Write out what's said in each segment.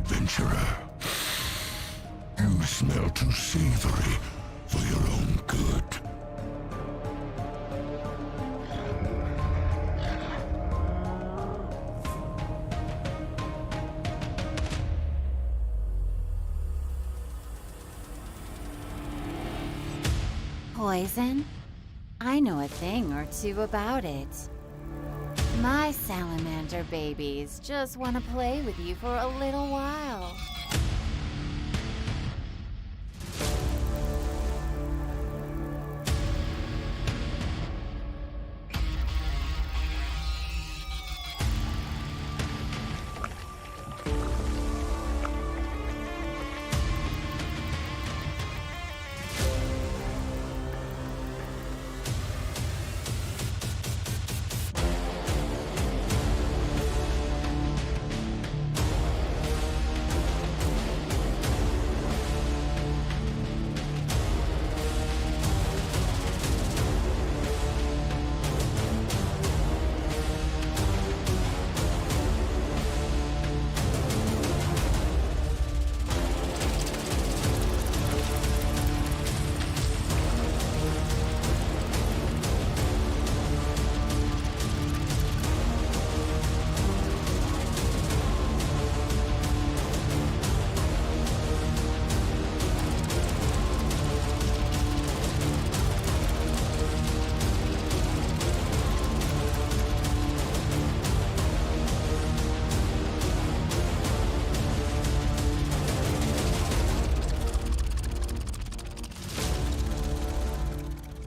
adventurer. You smell too savory for your own good. Poison? I know a thing or two about it. My salamander babies just want to play with you for a little while.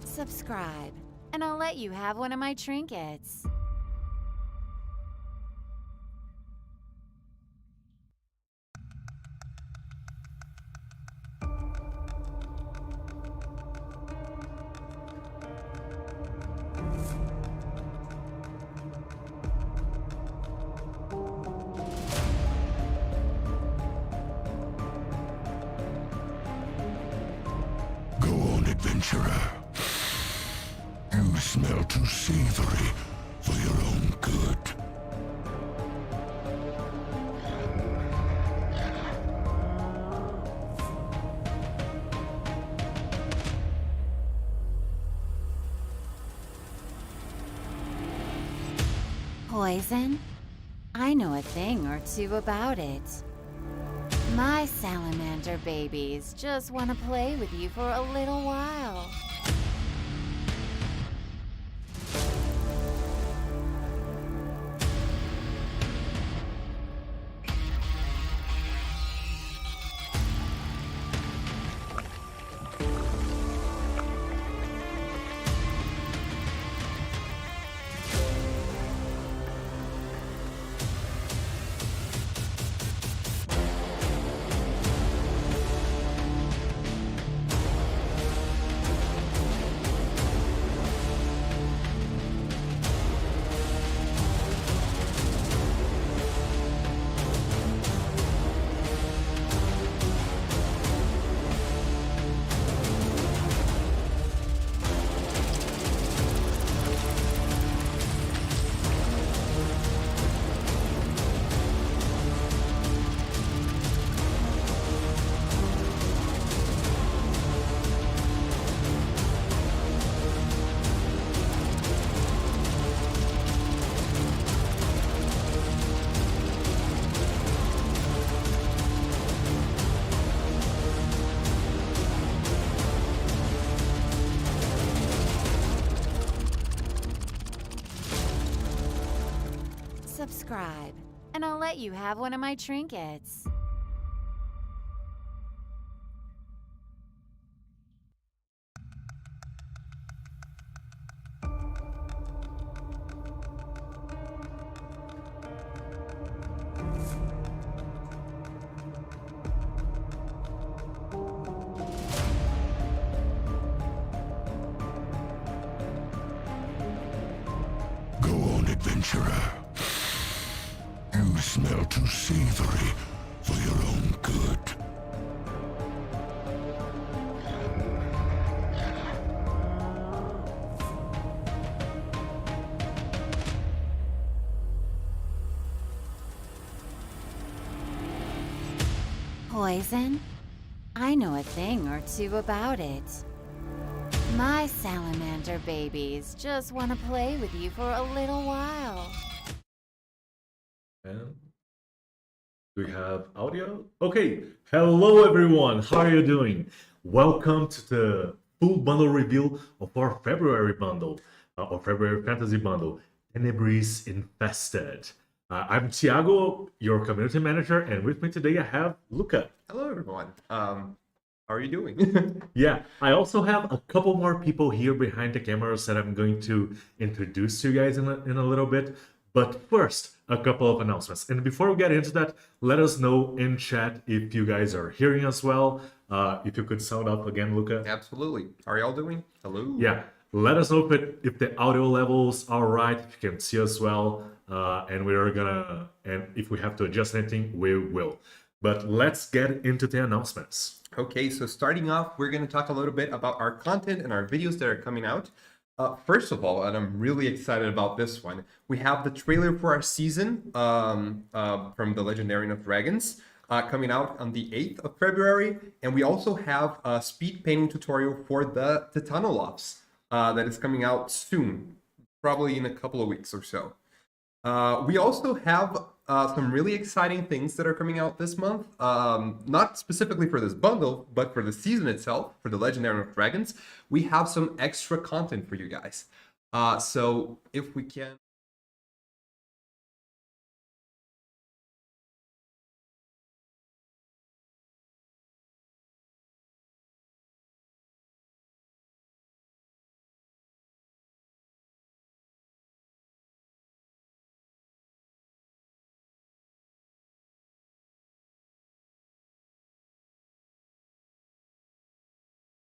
Subscribe, and I'll let you have one of my trinkets. Go on, adventurer. You smell too savory for your own good. Poison? I know a thing or two about it. My salamander babies just want to play with you for a little while. Subscribe, and I'll let you have one of my trinkets. Go on, adventurer. You smell too savory for your own good. Poison? I know a thing or two about it. My salamander babies just want to play with you for a little while. And do we have audio? Okay, hello everyone, how are you doing? Welcome to the full bundle reveal of our February bundle, or February Fantasy bundle, Tenebris Infested. I'm Tiago, your community manager, and with me today I have Luca. Hello, everyone. How are you doing? Yeah, I also have a couple more people here behind the cameras that I'm going to introduce to you guys in a little bit. But first, a couple of announcements. And before we get into that, let us know in chat if you guys are hearing us well. If you could sound up again, Luca. Absolutely. How are y'all doing? Hello. Yeah, let us know if the audio levels are right, if you can see us well, and if we have to adjust anything, we will. But let's get into the announcements. Okay, so starting off, we're going to talk a little bit about our content and our videos that are coming out. First of all, and I'm really excited about this one, we have the trailer for our season from the Legendarium of Dragons coming out on the 8th of February. And we also have a speed painting tutorial for the Titanolops that is coming out soon, probably in a couple of weeks or so. We also have some really exciting things that are coming out this month, not specifically for this bundle, but for the season itself, for the Legendarium of Dragons. We have some extra content for you guys. So if we can...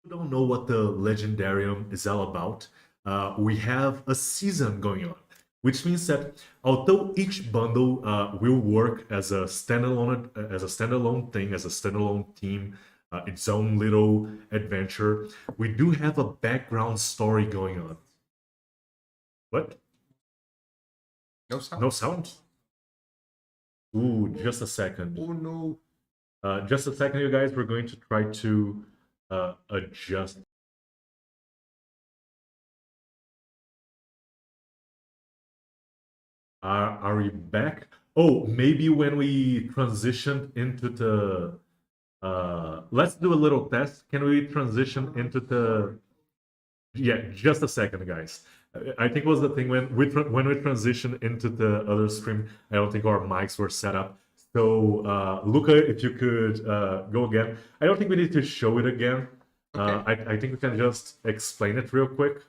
Don't know what the Legendarium is all about, we have a season going on, which means that although each bundle will work as a standalone thing, as a standalone team, its own little adventure, we do have a background story going on. What? No sound. No sound? Ooh, just a second. Oh, no. Just a second, you guys. We're going to try to adjust. Are we back? Oh, maybe when we transitioned into the... let's do a little test. Can we transition into the... Yeah, just a second, guys. I think it was the thing when we transitioned into the other stream, I don't think our mics were set up. So, Luca, if you could go again. I don't think we need to show it again. Okay. I think we can just explain it real quick.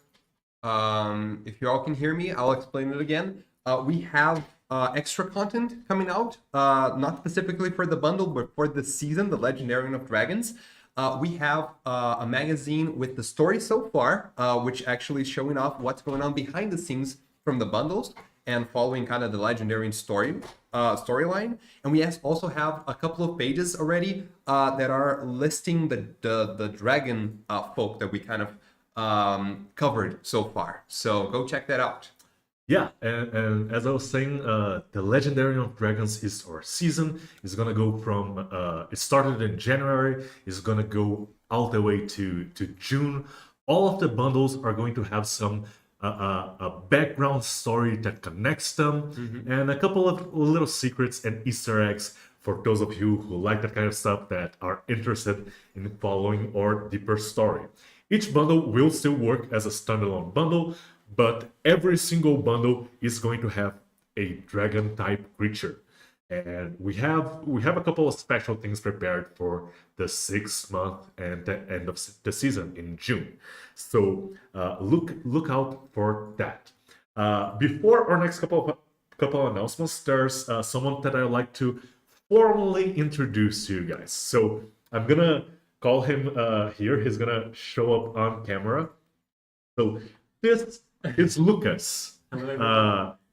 If you all can hear me, I'll explain it again. We have extra content coming out, not specifically for the bundle, but for the season, the Legendarium of Dragons. We have a magazine with the story so far, which actually is showing off what's going on behind the scenes from the bundles and following kind of the Legendarium storyline. And we also have a couple of pages already that are listing the dragon folk that we kind of covered so far. So go check that out. Yeah, and as I was saying, the Legendarium of Dragons is our season. It's gonna go from it started in January. It's gonna go all the way to June. All of the bundles are going to have some a background story that connects them, and a couple of little secrets and Easter eggs for those of you who like that kind of stuff, that are interested in following our deeper story. Each bundle will still work as a standalone bundle, but every single bundle is going to have a dragon type creature. And we have a couple of special things prepared for the 6th month and the end of the season in June. So look out for that. Before our next couple of announcements, there's someone that I'd like to formally introduce to you guys. So I'm gonna call him here. He's gonna show up on camera. So this is Lucas.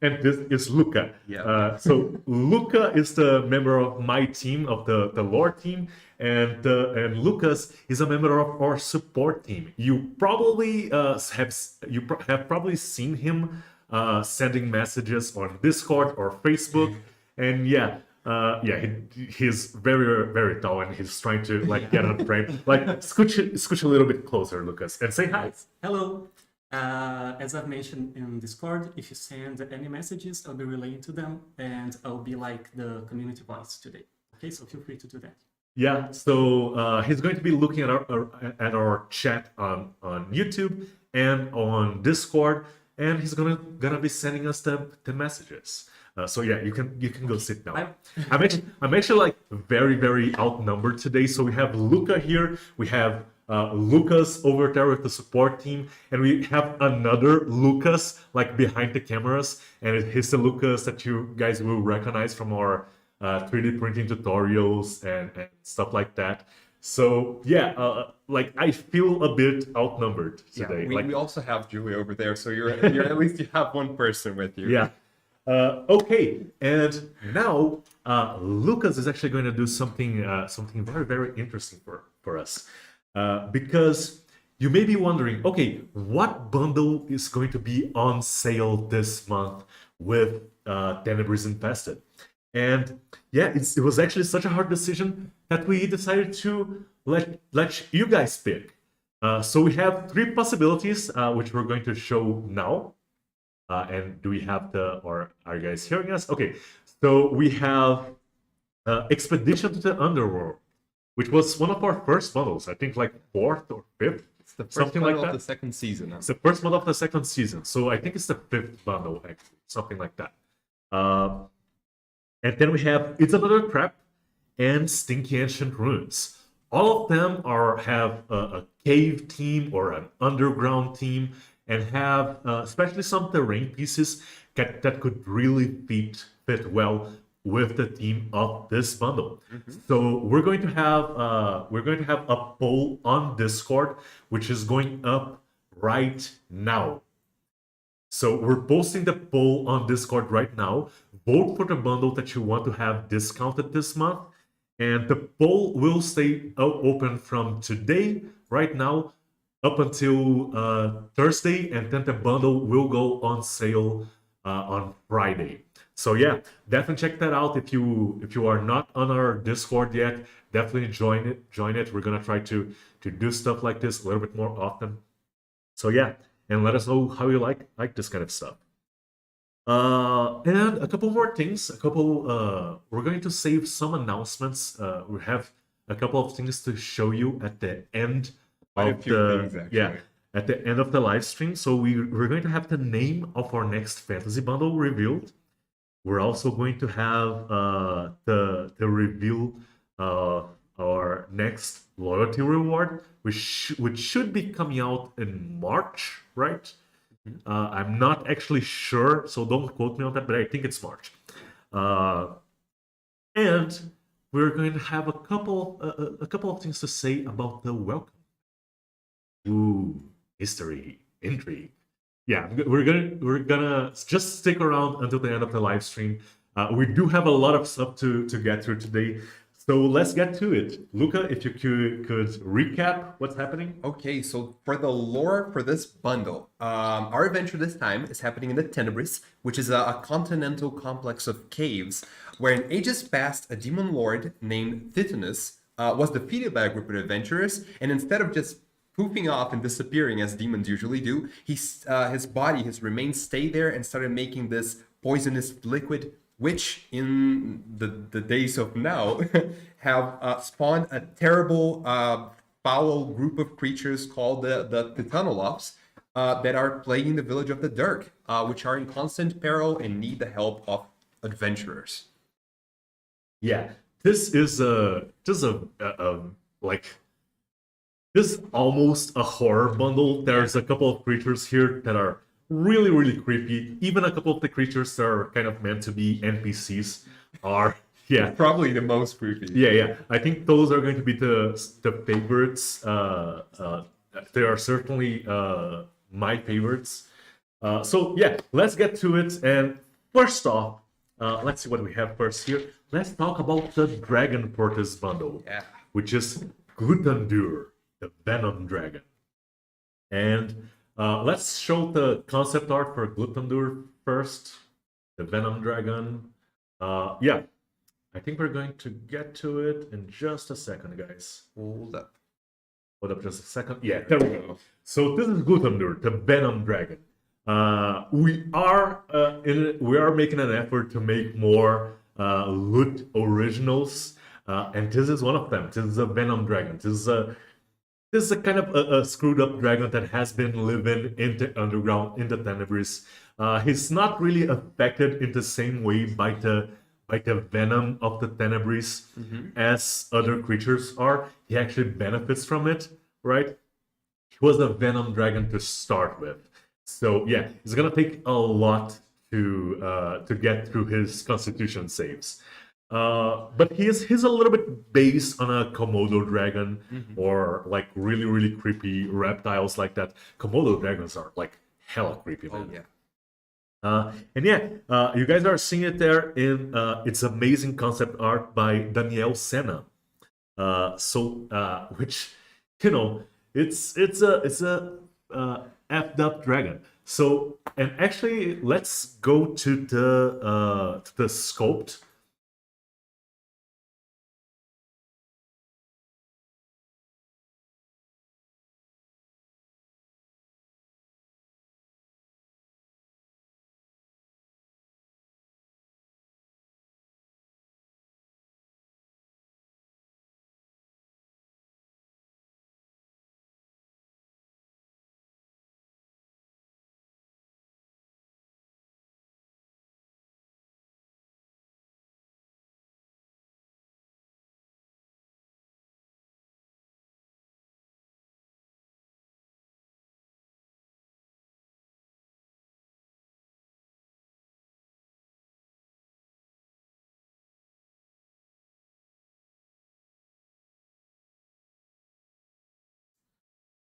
And this is Luca. Yeah. So Luca is the member of my team, of the lore team, and Lucas is a member of our support team. You probably have probably seen him sending messages on Discord or Facebook, and yeah, Yeah, he's very, very tall, and he's trying to like get on frame. Like, scooch a little bit closer, Lucas, and say hi. Hello. As I've mentioned in Discord, if you send any messages, I'll be relaying to them, and I'll be like the community voice today. Okay, so feel free to do that. Yeah, so he's going to be looking at our chat on YouTube and on Discord, and he's gonna be sending us the messages. So yeah, you can go sit down. I'm actually like very, very outnumbered today. So we have Luca here, we have Lucas over there with the support team, and we have another Lucas like behind the cameras, and it's the Lucas that you guys will recognize from our 3D printing tutorials and stuff like that. So yeah, like I feel a bit outnumbered today. Yeah, we also have Julie over there, so you're at least you have one person with you. Yeah. Okay, and now Lucas is actually going to do something very, very interesting for us, because you may be wondering, okay, what bundle is going to be on sale this month with Tenebris Infested? And yeah, it was actually such a hard decision that we decided to let you guys pick. So we have three possibilities, which we're going to show now. And do we have or are you guys hearing us? Okay, so we have Expedition to the Underworld, which was one of our first bundles, I think like 4th or 5th. It's the first something bundle like of that. the second season. It's the first bundle of the second season, so I think it's the 5th bundle, actually, something like that. And then we have It's Another Trap and Stinky Ancient Ruins. All of them have a cave team or an underground team, and have especially some terrain pieces that could really fit well with the theme of this bundle. So we're going to have a poll on Discord, which is going up right now. So we're posting the poll on Discord right now. Vote for the bundle that you want to have discounted this month, and the poll will stay open from today, right now, up until Thursday, and then the bundle will go on sale on Friday. So yeah, definitely check that out. If you are not on our Discord yet, definitely join it. We're gonna try to do stuff like this a little bit more often. So yeah, and let us know how you like this kind of stuff. And a couple more things. We're going to save some announcements. We have a couple of things to show you at the end of at the end of the live stream. So we're going to have the name of our next fantasy bundle revealed. We're also going to have the reveal of our next loyalty reward, which should be coming out in March, right? I'm not actually sure, so don't quote me on that, but I think it's March. And we're going to have a couple of things to say about the welcome. Ooh, history, intrigue. Yeah, we're gonna just stick around until the end of the live stream. We do have a lot of stuff to get through today. So let's get to it. Luca, if you could recap what's happening. Okay, so for the lore for this bundle, our adventure this time is happening in the Tenebris, which is a continental complex of caves, where in ages past, a demon lord named Titanus was defeated by a group of adventurers, and instead of just poofing off and disappearing as demons usually do, his remains stayed there and started making this poisonous liquid, which in the days of now have spawned a terrible foul group of creatures called the Titanolops that are plaguing the village of the Dirk, which are in constant peril and need the help of adventurers. Yeah, this is almost a horror bundle. There's a couple of creatures here that are really, really creepy. Even a couple of the creatures that are kind of meant to be NPCs are, yeah. Probably the most creepy. Yeah. I think those are going to be the favorites. They are certainly my favorites. So yeah, let's get to it. And first off, let's see what we have first here. Let's talk about the Dragon Portis bundle, which is Glutandur, the Venom Dragon. And let's show the concept art for Glutandur first, the Venom Dragon. Yeah, I think we're going to get to it in just a second, guys. Hold up. Hold up just a second. Yeah, there we go. So this is Glutamdur, the Venom Dragon. We are making an effort to make more loot originals, and this is one of them. This is a Venom Dragon. This is a kind of a screwed up dragon that has been living in the underground in the Tenebris. He's not really affected in the same way by the venom of the Tenebris as other creatures are. He actually benefits from it, right? He was a Venom Dragon to start with. So yeah, it's gonna take a lot to get through his Constitution saves. But he's a little bit based on a Komodo dragon or like really creepy reptiles like that. Komodo dragons are like hella creepy, man. Oh yeah. And yeah, you guys are seeing it there in its amazing concept art by Daniel Senna. Which, you know, it's a effed up dragon. So, and actually, let's go to the sculpt.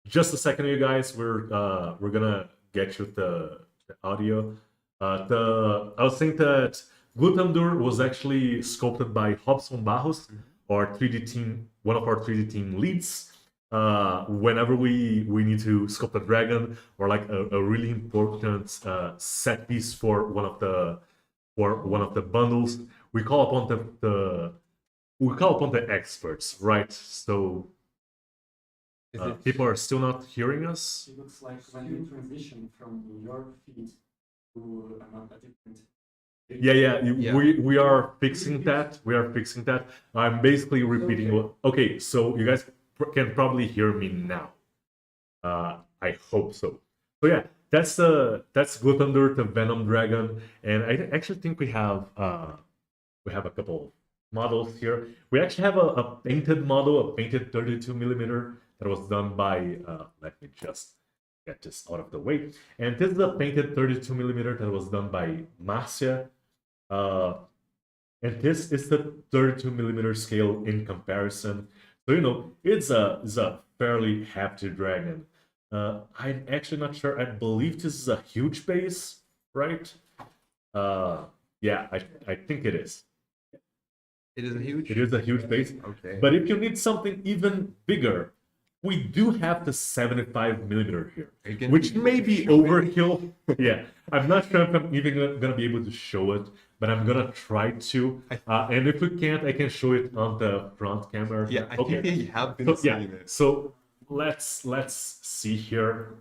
Just a second, you guys. We're gonna get you the audio. I was saying that Glutamdur was actually sculpted by Robson Barros, our 3D team, one of our 3D team leads. Whenever we need to sculpt a dragon or like a really important set piece for one of the bundles, we call upon the experts, right? So. People are still not hearing us. It looks like when you transition from your feed to a different. Yeah. We are fixing that. I'm basically repeating what. Okay, so you guys can probably hear me now. I hope so. So yeah, that's Glutamdur, the Venom Dragon, and I actually think we have a couple models here. We actually have a painted model, a painted 32 millimeter. That was done by, let me just get this out of the way. And this is a painted 32 millimeter that was done by Marcia. And this is the 32 millimeter scale in comparison. So, you know, it's a fairly hefty dragon. I'm actually not sure. I believe this is a huge base, right? Yeah, I think it is. It is a huge. It is a huge base. Okay. But if you need something even bigger, we do have the 75 millimeter here, which may be overkill. Yeah, I'm not sure if I'm even gonna be able to show it, but I'm gonna try to. And if we can't, I can show it on the front camera. Yeah, I think they have been seeing it. So let's see here.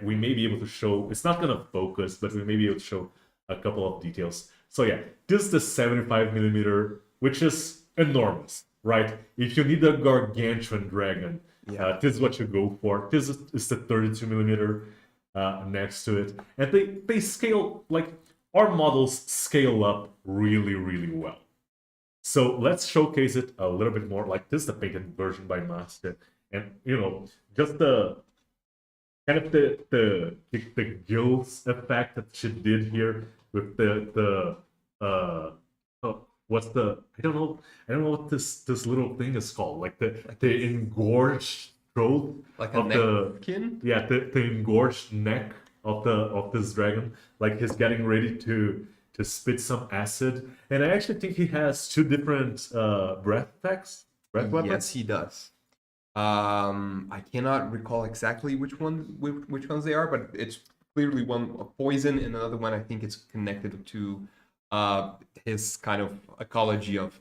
We may be able to show. It's not gonna focus, but we may be able to show a couple of details. So yeah, this is the 75 millimeter, which is enormous, right? If you need a gargantuan dragon. Yeah. This is what you go for. This is the 32 millimeter next to it. And they scale, like, our models scale up really well. So let's showcase it a little bit more. Like, this is the painted version by Master. And, you know, just the kind of the gills effect that she did here with what's the I don't know what this little thing is called, like the engorged throat, like of the skin. Yeah, the engorged neck of this dragon, like he's getting ready to spit some acid. And I actually think he has two different breath weapons. Yes, he does. I cannot recall exactly which ones they are, but it's clearly one a poison and another one I think it's connected to his kind of ecology of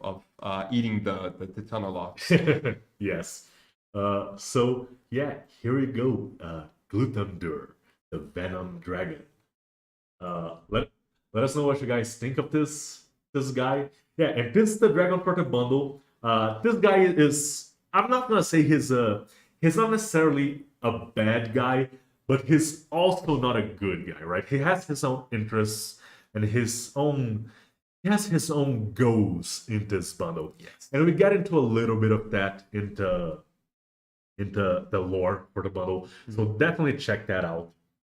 eating the tunnel logs. Yes. So yeah, here we go. Glutamdur, the Venom Dragon. Let us know what you guys think of this guy. Yeah, and this is the Dragon Porter bundle. This guy is, I'm not gonna say he's not necessarily a bad guy, but he's also not a good guy, right? He has his own interests and he has his own goals in this bundle. Yes. And we get into a little bit of that into the lore for the bundle. So definitely check that out.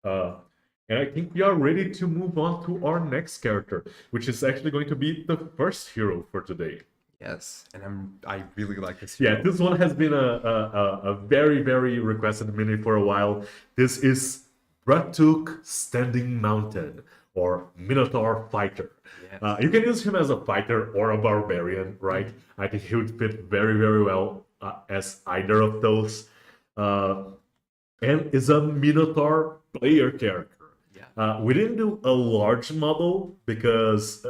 And I think we are ready to move on to our next character, which is actually going to be the first hero for today. Yes, and I really like this. Yeah, hero. this one has been a very, very requested mini for a while. This is Bratuk Standing Mountain, or Minotaur Fighter. Yes. You can use him as a fighter or a barbarian, right? I think he would fit very, very well as either of those. And is a Minotaur player character. Yeah. We didn't do a large model because,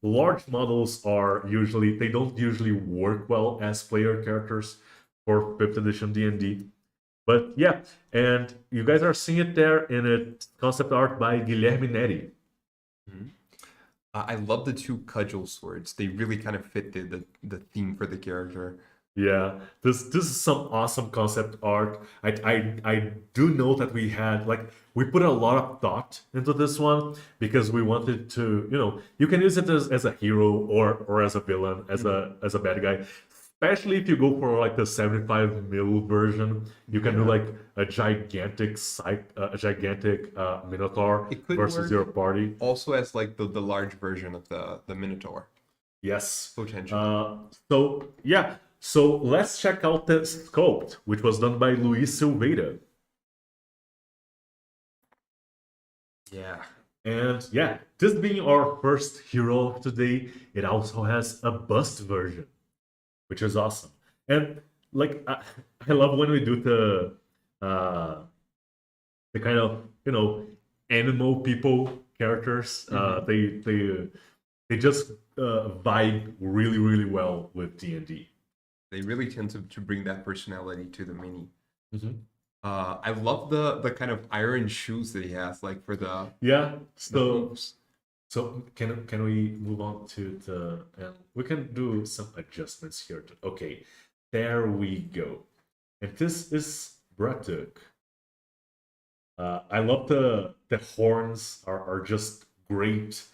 large models they don't usually work well as player characters for 5th edition D&D. But yeah, and you guys are seeing it there in a concept art by Guilherme Neri. I love the two cudgel swords. They really kind of fit the theme for the character. Yeah, this is some awesome concept art. I do know that we put a lot of thought into this one because we wanted to, you can use it as a hero or as a villain, as a bad guy. Especially if you go for like the 75 mil version, you can do like a gigantic Minotaur It could versus work your party. also as like the large version of the Minotaur. Yes. Potentially. So yeah. So let's check out the sculpt, which was done by Luis Silveira. Yeah. And yeah, this being our first hero of today, it also has a bust version, which is awesome. And like I love when we do the kind of animal people characters. They just vibe really, really well with D&D. They really tend to bring that personality to the mini. Mm-hmm. I love the kind of iron shoes that he has, like for the Yeah. the hooves. So can we move on to we can do some adjustments here. Okay, there we go. And this is Bratuk. I love the horns are just great.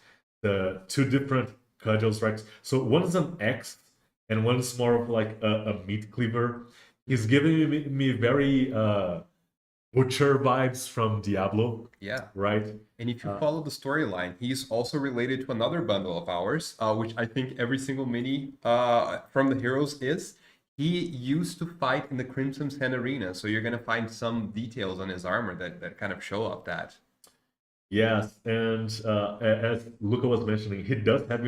The two different cudgels, right? So one is an X and one is more of like a meat cleaver. He's giving me very butcher vibes from Diablo, Yeah. right? And if you follow the storyline, he's also related to another bundle of ours, which I think every single mini from the heroes is. He used to fight in the Crimson Sand Arena, so you're going to find some details on his armor that kind of show up that. Yes, and as Luca was mentioning, he does have,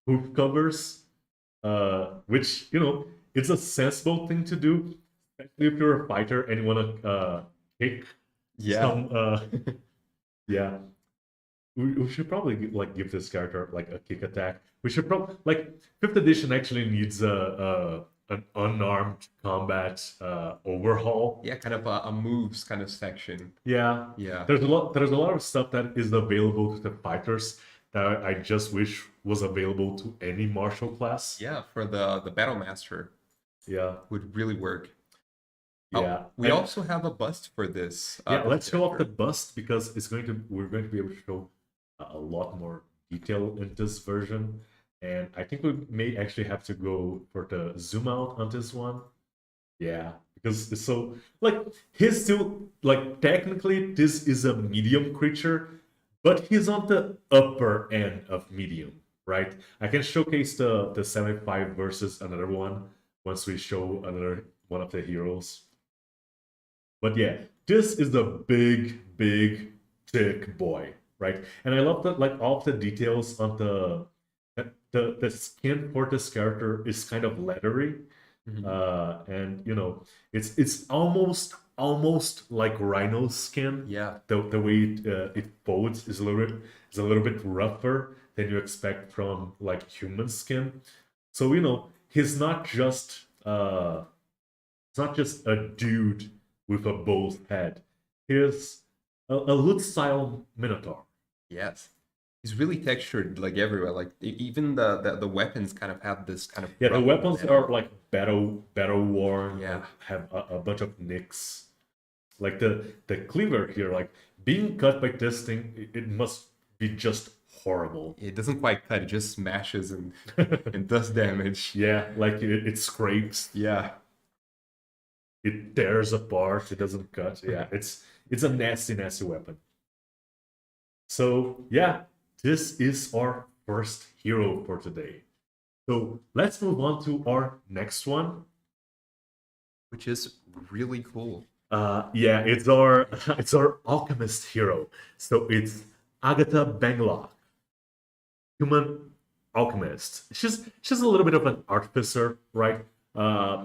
hoof covers, which, it's a sensible thing to do, especially if you're a fighter and you want to kick some, yeah. We should probably give this character like a kick attack. We should probably 5th edition actually needs an unarmed combat overhaul. Yeah, kind of a moves kind of section. Yeah. Yeah. There's a lot of stuff that is available to the fighters that I just wish was available to any martial class. Yeah, for the Battle Master Yeah. would really work. Yeah. We also have a bust for this. Yeah, let's show off the character. bust because we're going to be able to show a lot more detail in this version. And I think we may actually have to go for the zoom out on this one. Yeah, because it's so he's still technically this is a medium creature, but he's on the upper end of medium, right? I can showcase the 75 versus another one once we show another one of the heroes. But yeah, this is the big, thick boy, right? And I love that all of the details on the skin for this character is kind of leathery. And it's almost almost like rhino skin. Yeah. The way it folds is a little bit rougher than you expect from like human skin. So he's not just it's not just a dude with a bull's head. He's a loot style Minotaur. Yes. He's really textured like everywhere. Like even the weapons kind of have this kind of Yeah, the rough weapons metal. are like battle worn. Yeah. Have a bunch of nicks. Like the cleaver here, like being cut by this thing, it must be just horrible. It doesn't quite cut, it just smashes and and does damage. Yeah, like it scrapes, Yeah. it tears apart, it doesn't cut. Yeah, it's a nasty weapon. So yeah, this is our first hero for today. So let's move on to our next one. Which is really cool. Yeah, it's our Alchemist hero. So it's Agatha Banglock, human alchemist. She's a little bit of an artificer, right?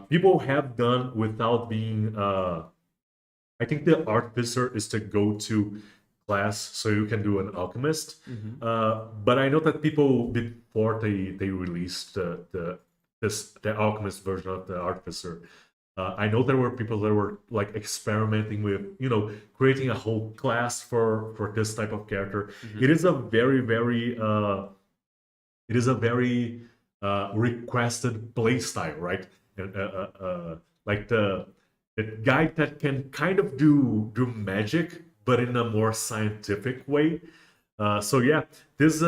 People have done without being. I think the artificer is to go to class so you can do an alchemist. But I know that people before they released the alchemist version of the artificer. I know there were people that were like experimenting with, creating a whole class for this type of character. It is a very, very, requested playstyle, right? And like the guy that can kind of do magic, but in a more scientific way. So yeah, this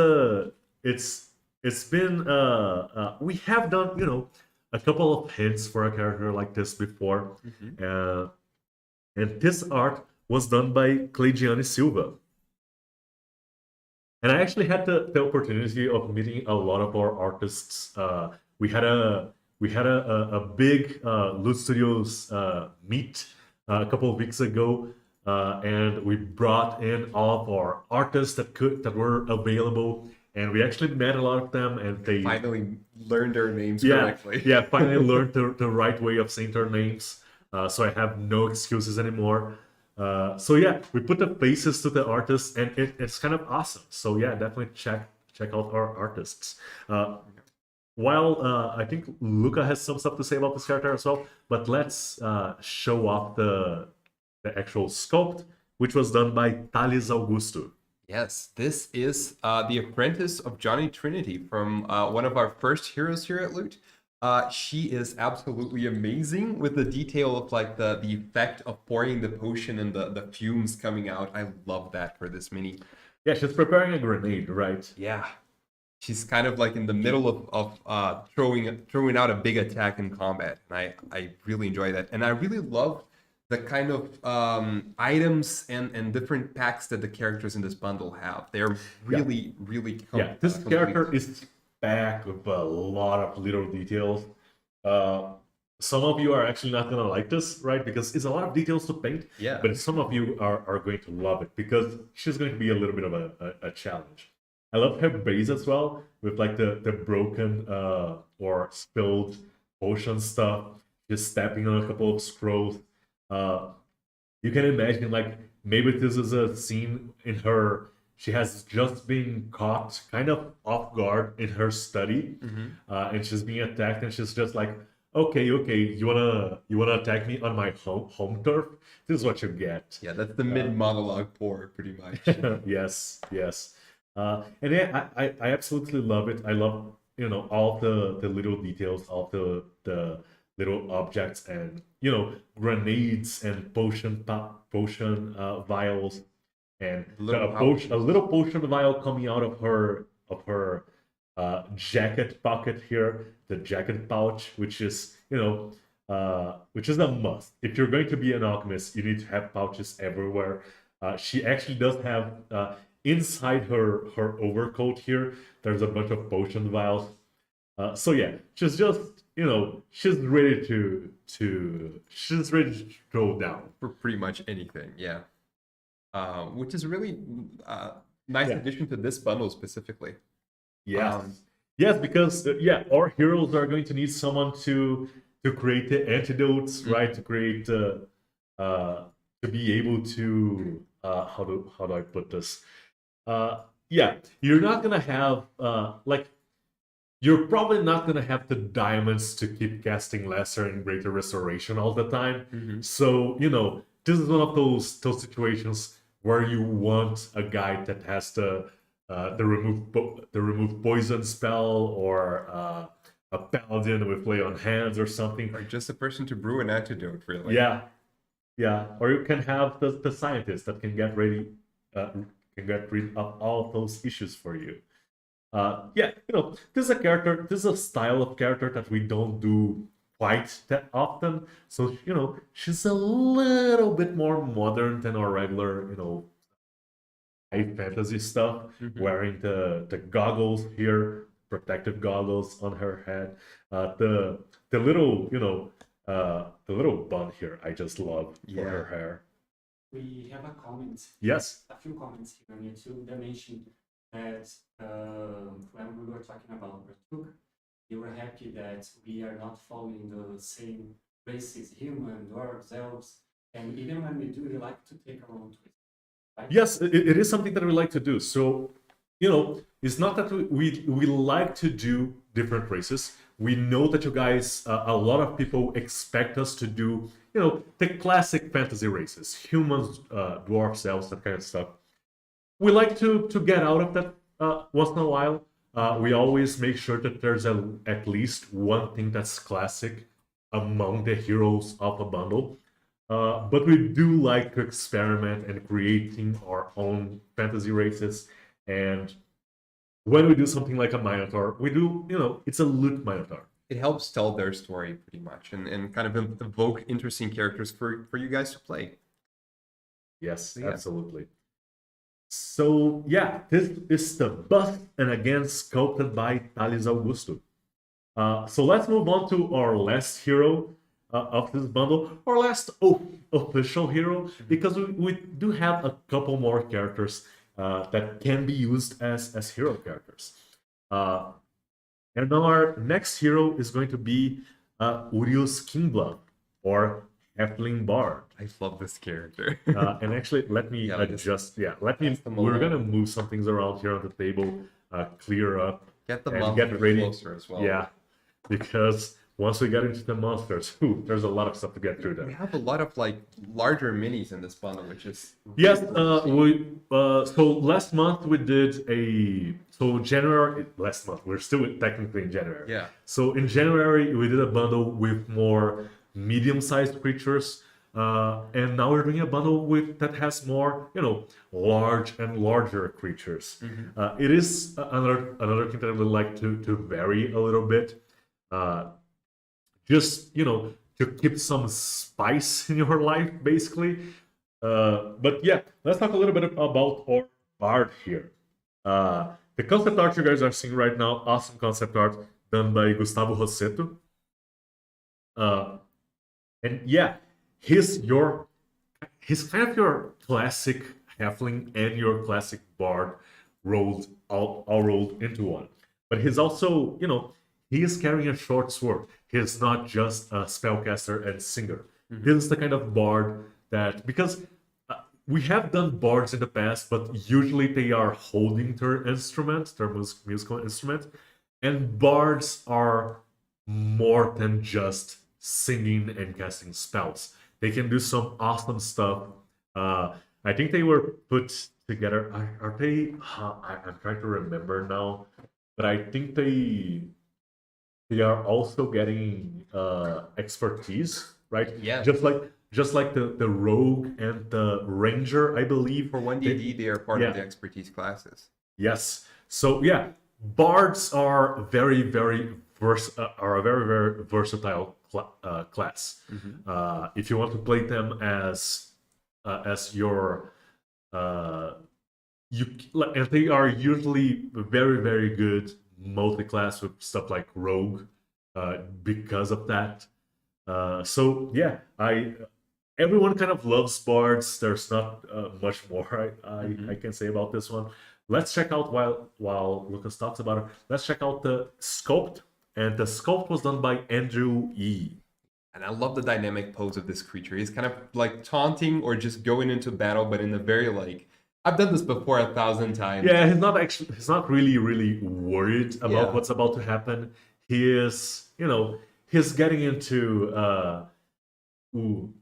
it's been we have done a couple of hints for a character like this before. And this art was done by Cleidiane Silva. And I actually had the opportunity of meeting a lot of our artists. We had a big Loot Studios meet a couple of weeks ago, and we brought in all of our artists that were available. And we actually met a lot of them, and they Finally learned their names correctly. Yeah, finally learned the right way of saying their names. So I have no excuses anymore. So yeah, we put the faces to the artists, and it's kind of awesome. So yeah, definitely check out our artists. While I think Luca has some stuff to say about this character as well, but let's show off the actual sculpt, which was done by Thales Augusto. Yes, this is the apprentice of Johnny Trinity from one of our first heroes here at Loot. She is absolutely amazing with the detail of like the effect of pouring the potion and the fumes coming out. I love that for this mini. Yeah, she's preparing a grenade, right? Yeah, she's kind of like in the middle of throwing out a big attack in combat, and I really enjoy that, and I really love the kind of items and different packs that the characters in this bundle have. They're really, really this character is packed with a lot of little details. Some of you are actually not going to like this, right? Because it's a lot of details to paint. Yeah. But some of you are going to love it because she's going to be a little bit of a challenge. I love her base as well, with like the broken or spilled potion stuff. Just stepping on a couple of scrolls. You can imagine like maybe this is a scene in her. She has just been caught kind of off guard in her study, and she's being attacked, and she's just like, okay, you wanna attack me on my home turf? This is what you get. Yeah, that's the mid monologue pour, pretty much. Yes. And yeah, I absolutely love it. I love all the little details, all the little objects, and grenades and potion vials, and a little potion vial coming out of her jacket pocket here, the jacket pouch, which is a must. If you're going to be an alchemist, you need to have pouches everywhere. She actually does have inside her overcoat here. There's a bunch of potion vials. So yeah, she's just she's ready to throw down For pretty much anything, yeah. Which is a really nice addition to this bundle specifically. Yes, because our heroes are going to need someone to create the antidotes, right? To create to be able to how do I put this? Yeah, you're not gonna have like you're probably not gonna have the diamonds to keep casting lesser and greater restoration all the time. So this is one of those situations where you want a guy that has the remove poison spell, or a paladin with lay on hands or something. Or just a person to brew an antidote, really. Yeah, yeah. Or you can have the scientist that can get ready, can get rid of all those issues for you. Yeah, this is a character, this is a style of character that we don't do quite that often. So, she's a little bit more modern than our regular, high fantasy stuff, wearing the goggles here, protective goggles on her head. The little, the little bun here, I just love for her hair. We have a comment. Yes. A few comments here on YouTube that mentioned that when we were talking about Bertuk, they were happy that we are not following the same races, human, dwarves, elves, and even when we do, we like to take our own twist. Right? Yes, it is something that we like to do. So, it's not that we like to do different races. We know that you guys, a lot of people expect us to do, the classic fantasy races, humans, dwarves, elves, that kind of stuff. We like to get out of that once in a while. We always make sure that there's at least one thing that's classic among the heroes of a bundle. But we do like to experiment and creating our own fantasy races. And when we do something like a Minotaur, we do, it's a loot Minotaur. It helps tell their story pretty much, and kind of evoke interesting characters for you guys to play. Yes, absolutely. So yeah, this is the bust, and again sculpted by Thales Augusto. So let's move on to our last hero of this bundle, our last official hero, because we do have a couple more characters that can be used as hero characters. And our next hero is going to be Urius Kingblood, or Halfling Bard. I love this character. And actually, let me adjust. Yeah, we're gonna move some things around here on the table, clear up, Get the and monster get ready. closer as well. Yeah, because once we get into the monsters, there's a lot of stuff to get through We there. have a lot of larger minis in this bundle, which is Yes, so last month we did January. Last month, we're still technically in January. Yeah. So in January we did a bundle with more medium-sized creatures, and now we're doing a bundle that has more, large and larger creatures. It is another thing that I would like to vary a little bit, just to keep some spice in your life, basically. But yeah, let's talk a little bit about our bard here. The concept art you guys are seeing right now, awesome concept art done by Gustavo Rossetto. And yeah, he's kind of your classic halfling and your classic bard all rolled into one. But he's also, he is carrying a short sword. He's not just a spellcaster and singer. This is the kind of bard that, because we have done bards in the past, but usually they are holding their instrument, their musical instrument, and bards are more than just singing and casting spells. They can do some awesome stuff. I think they were put together. Are they? I'm trying to remember now, but I think they are also getting expertise, right? Yeah. Just like the rogue and the ranger, I believe. For 1DD, they are part of the expertise classes. Yes. So yeah, bards are a very versatile class. If you want to play them as your and they are usually very good multi-class with stuff like rogue because of that. So yeah, everyone kind of loves bards. There's not much more I can say about this one. Let's check out, while Lucas talks about it, let's check out the sculpt. And the sculpt was done by Andrew E. And I love the dynamic pose of this creature. He's kind of like taunting or just going into battle, but in a very like, I've done this before 1,000 times. Yeah, he's not really worried about Yeah. what's about to happen. He is, he's getting into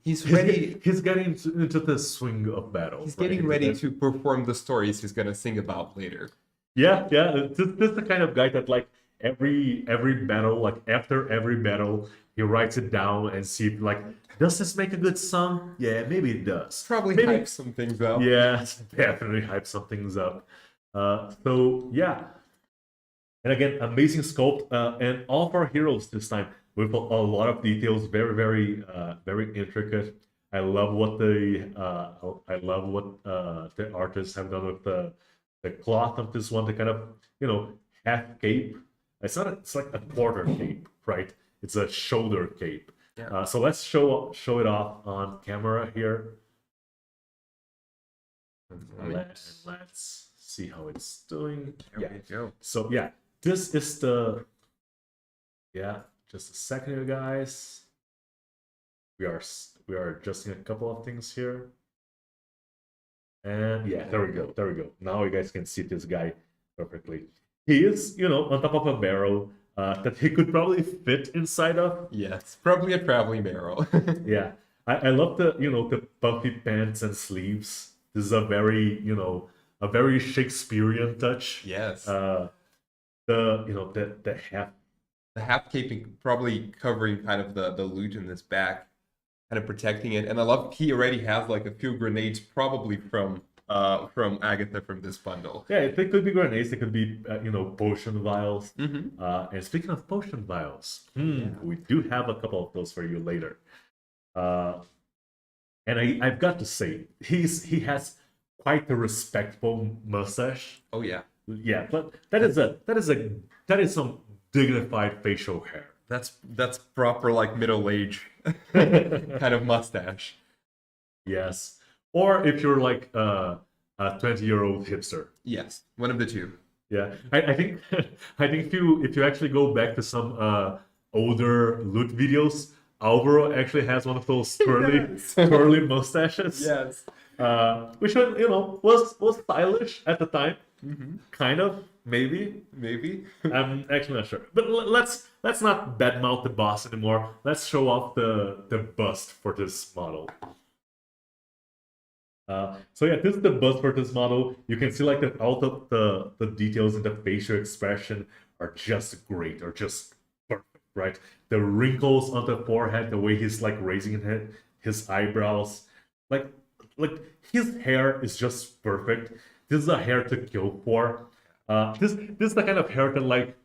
He's ready. He's getting into the swing of battle. He's right? getting ready to perform the stories he's gonna sing about later. Yeah. This is the kind of guy that like every battle, like after every battle, he writes it down and see if, like, does this make a good song? Yeah, maybe it does. Probably maybe, hype some things up. Yeah, definitely hype some things up. So yeah, and again, amazing sculpt, and all of our heroes this time with a lot of details, very intricate. I love what the artists have done with the cloth of this one, the kind of half cape. It's like a quarter cape, right? It's a shoulder cape. Yeah. So let's show it off on camera here. Let's see how it's doing. There we go. So yeah, this is the just a second here, guys. We are adjusting a couple of things here. And yeah, there we go. Now you guys can see this guy perfectly. He is, on top of a barrel that he could probably fit inside of. Yes, probably a traveling barrel. Yeah, I love the puffy pants and sleeves. This is a very Shakespearean touch. Yes. The half. The half caping probably covering kind of the loot in this back, kind of protecting it. And I love he already has like a few grenades probably from Agatha from this bundle. Yeah, they could be grenades. They could be potion vials. Mm-hmm. And speaking of potion vials, we do have a couple of those for you later. And I've got to say, he has quite a respectful mustache. Oh yeah. Yeah, but that is some dignified facial hair. That's proper like middle age kind of mustache. Yes. Or if you're like a 20-year-old hipster. Yes, one of the two. Yeah, I think if you actually go back to some older loot videos, Alvaro actually has one of those twirly mustaches. Yes. Which was stylish at the time. Mm-hmm. Kind of, maybe. I'm actually not sure. But let's not badmouth the boss anymore. Let's show off the bust for this model. So yeah, this is the bust for this model. You can see like all the details in the facial expression are just great, or just perfect, right? The wrinkles on the forehead, the way he's like raising his eyebrows, like his hair is just perfect. This is a hair to kill for. This is the kind of hair that like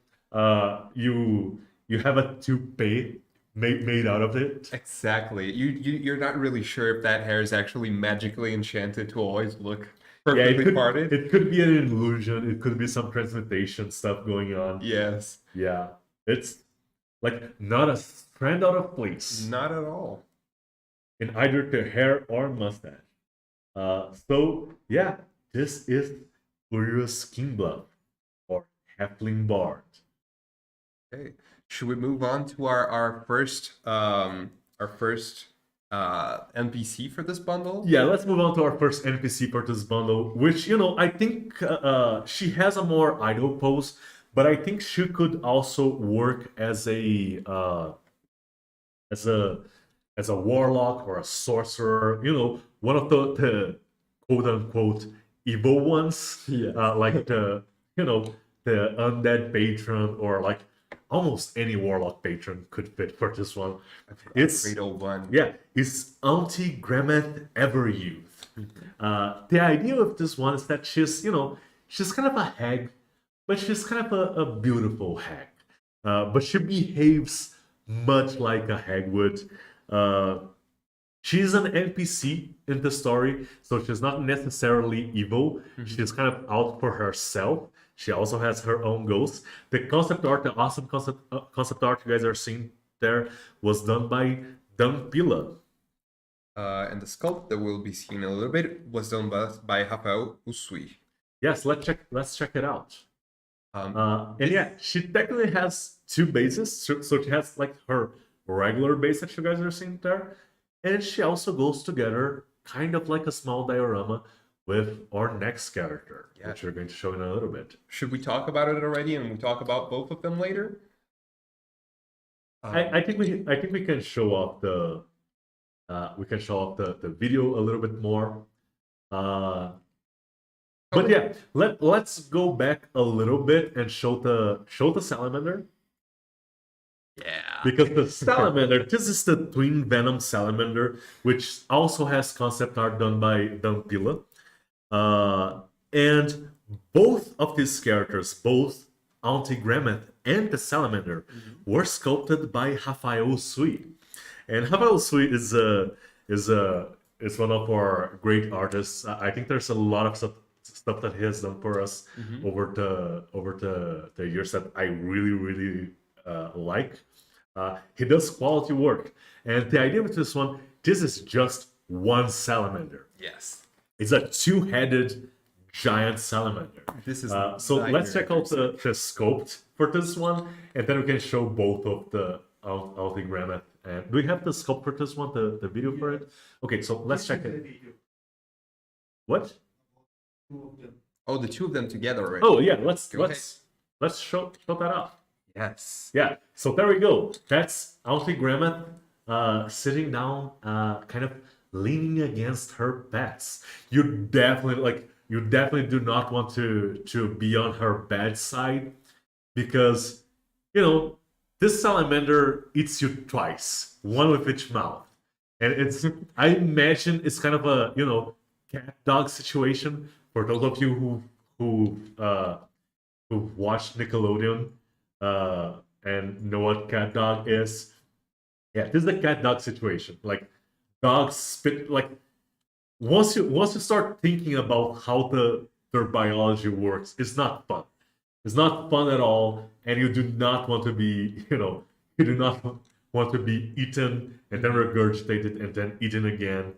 you have a toupee made out of it. Exactly. You're not really sure if that hair is actually magically enchanted to always look perfectly parted. It could be an illusion. It could be some transmutation stuff going on. Yes. Yeah. It's like not a strand out of place. Not at all. In either the hair or mustache. So yeah, this is Uriel's King Bluff, or Halfling Bard. Okay. Should we move on to our first NPC for this bundle? Yeah, let's move on to our first NPC for this bundle, which I think she has a more idle pose, but I think she could also work as a warlock or a sorcerer. One of the quote unquote evil ones. Yeah. Like the undead patron, or like almost any warlock patron could fit for this one. It's great old one. Yeah, it's Auntie Granite Everyouth. The idea of this one is that she's kind of a hag, but she's kind of a beautiful hag. But she behaves much like a hag would. She's an NPC in the story, so she's not necessarily evil. She's kind of out for herself. She also has her own ghosts. The concept art, the awesome concept art you guys are seeing there, was done by Pila. And the sculpt that we'll be seeing in a little bit was done by Rafael Usui. Yes, let's check it out. And yeah, she technically has two bases. So she has like her regular base that you guys are seeing there. And she also goes together, kind of like a small diorama, with our next character, which we're going to show in a little bit. Should we talk about it already and we'll talk about both of them later? I think we can show off the the video a little bit more. But yeah, let's go back a little bit and show the salamander. Yeah. Because the salamander, this is the twin Venom salamander, which also has concept art done by Dampila. And both of these characters, both Auntie Granite and the salamander, were sculpted by Rafael Sui. And Rafael Sui is one of our great artists. I think there's a lot of stuff that he has done for us over the years that I really like. He does quality work, and the idea with this one, this is just one salamander. Yes. It's a two-headed giant salamander. This is so let's check out the sculpt for this one, and then we can show both of the Auntie Granite. And do we have the sculpt for this one, the video for it? Okay, so let's check it. What? Oh, the two of them together already. Oh yeah, let's show that off. Yes. Yeah, so there we go. That's Auntie Granite sitting down, kind of leaning against her pets. You definitely do not want to be on her bad side, because this salamander eats you twice, one with each mouth. And I imagine it's kind of a cat dog situation for those of you who watched Nickelodeon and know what cat dog is. Yeah, this is a cat dog situation. Like, dogs spit, like, once you start thinking about how their biology works, it's not fun. It's not fun at all, and you do not want to be, you do not want to be eaten and then regurgitated and then eaten again.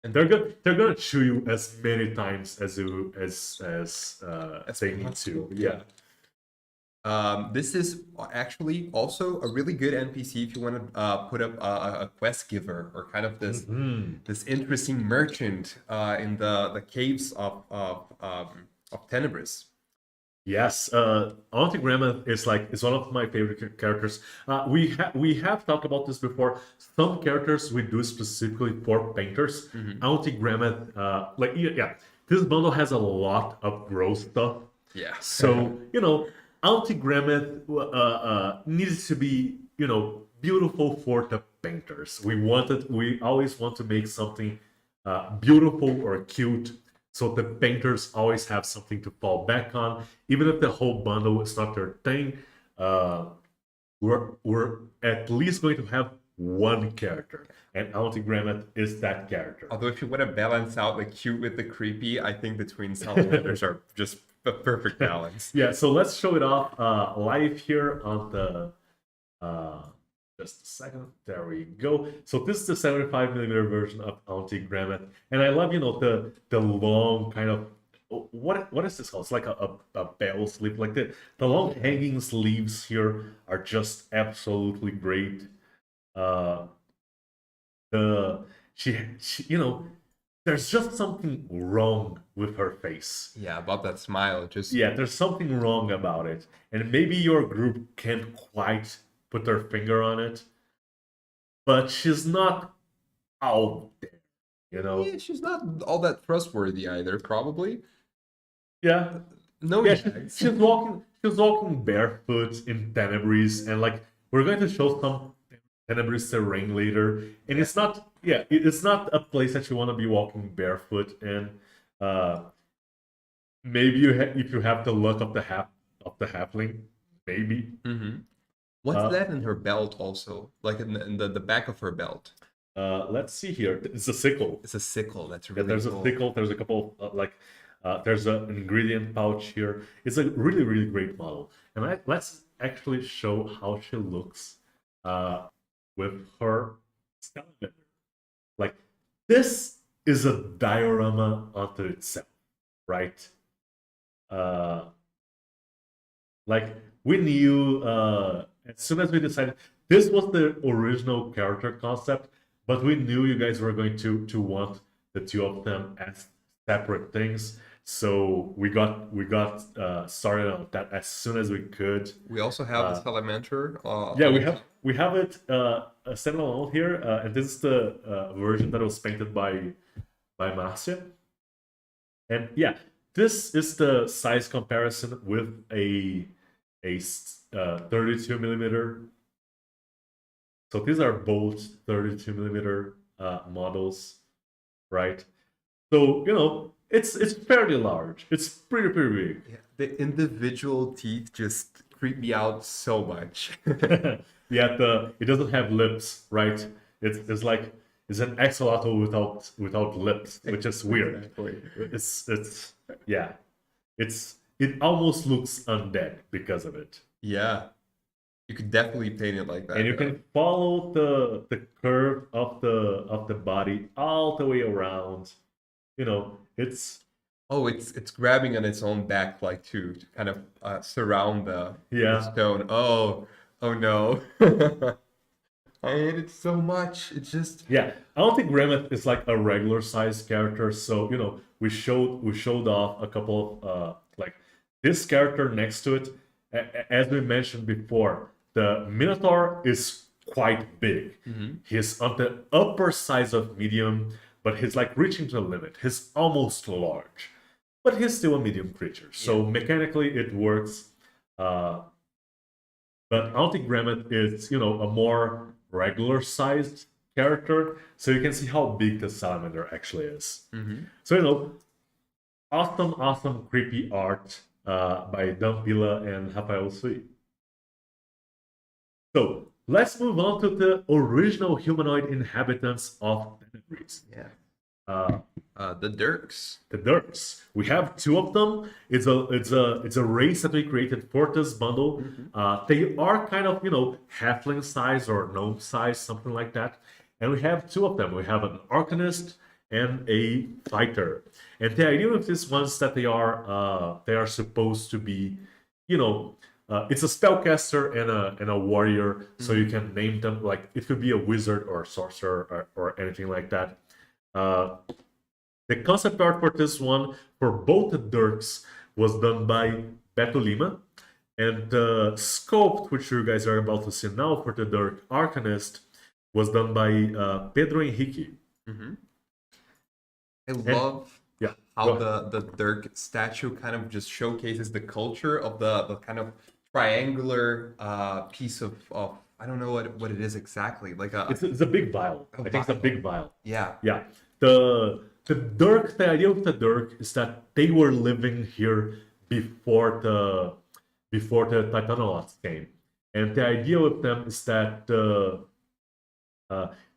And they're gonna chew you as many times as they need to. Yeah. This is actually also a really good NPC if you want to put up a quest giver, or kind of this interesting merchant in the caves of Tenebris. Yes, Auntie Granite is one of my favorite characters. We have talked about this before. Some characters we do specifically for painters. Auntie Granite, this bundle has a lot of gross stuff. Yeah. So Auntie Granite needs to be beautiful for the painters. We always want to make something beautiful or cute, so the painters always have something to fall back on. Even if the whole bundle is not their thing, we're at least going to have one character, and Auntie Granite is that character. Although if you want to balance out the cute with the creepy, I think the twin salamanders are just a perfect balance. Yeah, so let's show it off live here on the just a second. There we go. So this is the 75mm version of Auntie Granite, and I love the long kind of what is this called? It's like a bell sleeve. Like the long hanging sleeves here are just absolutely great. She there's just something wrong with her face. Yeah, about that smile. There's something wrong about it, and maybe your group can't quite put their finger on it, but she's not out there, Yeah, she's not all that trustworthy either, probably. Yeah. No. Yeah, she's walking barefoot in Tenebris, and we're going to show some Tenebris terrain later, and it's not a place that you want to be walking barefoot in. Maybe if you have the luck of the halfling, maybe. What's that in her belt also? Like in the back of her belt? Let's see here. It's a sickle. It's a sickle. That's really there's cool. a sickle. There's a couple there's an ingredient pouch here. It's a really great model, and let's actually show how she looks with her salamander. This is a diorama unto itself, right? We knew as soon as we decided this was the original character concept, but we knew you guys were going to want the two of them as separate things. So we got started on that as soon as we could. We also have the Salamander. Yeah, we have it standalone here, and this is the version that was painted by Marcia. And yeah, this is the size comparison with a 32 millimeter. So these are both 32 millimeter models, right? So you know it's fairly large. It's pretty big. Yeah, the individual teeth just creep me out so much. Yeah, it doesn't have lips, right? It's like it's an axolotl without lips, which is weird. Exactly. It's yeah, it almost looks undead because of it. Yeah, you could definitely paint it like that. And you can follow the curve of the body all the way around. You know, it's Oh, it's grabbing on its own back, like to kind of surround the stone. Oh no. I hate it so much. It's just yeah. I don't think Granite is like a regular size character, so you know we showed off a couple of like this character next to it. As we mentioned before, the Minotaur is quite big. He's on the upper size of medium, but he's like reaching to the limit. He's almost large, but he's still a medium creature. So mechanically it works. But Auntie Granite is, you know, a more regular sized character, so you can see how big the salamander actually is. So you know, awesome creepy art by Dampila and Rafael Sui. So let's move on to the original humanoid inhabitants of Tenebris. the Dirks. The Dirks. We have two of them. It's a race that we created for this bundle. They are kind of, you know, halfling size or gnome size, something like that. And we have two of them. We have an Alchemist and a fighter. And the idea with these ones that they are supposed to be, you know, it's a spellcaster and a warrior, so you can name them like it could be a wizard or a sorcerer or anything like that. The concept art for this one, for both the Dirks, was done by Beto Lima, and the sculpt, which you guys are about to see now for the Dirk Arcanist, was done by Pedro Henrique. I love Yeah, how the Dirk statue kind of just showcases the culture of the kind of triangular piece of I don't know what it is exactly. Like it's a big vial. I think it's a vial. big vial. Yeah. Yeah. The Dirk, the idea of the Dirk is that they were living here before the Titanolots came. And the idea with them is that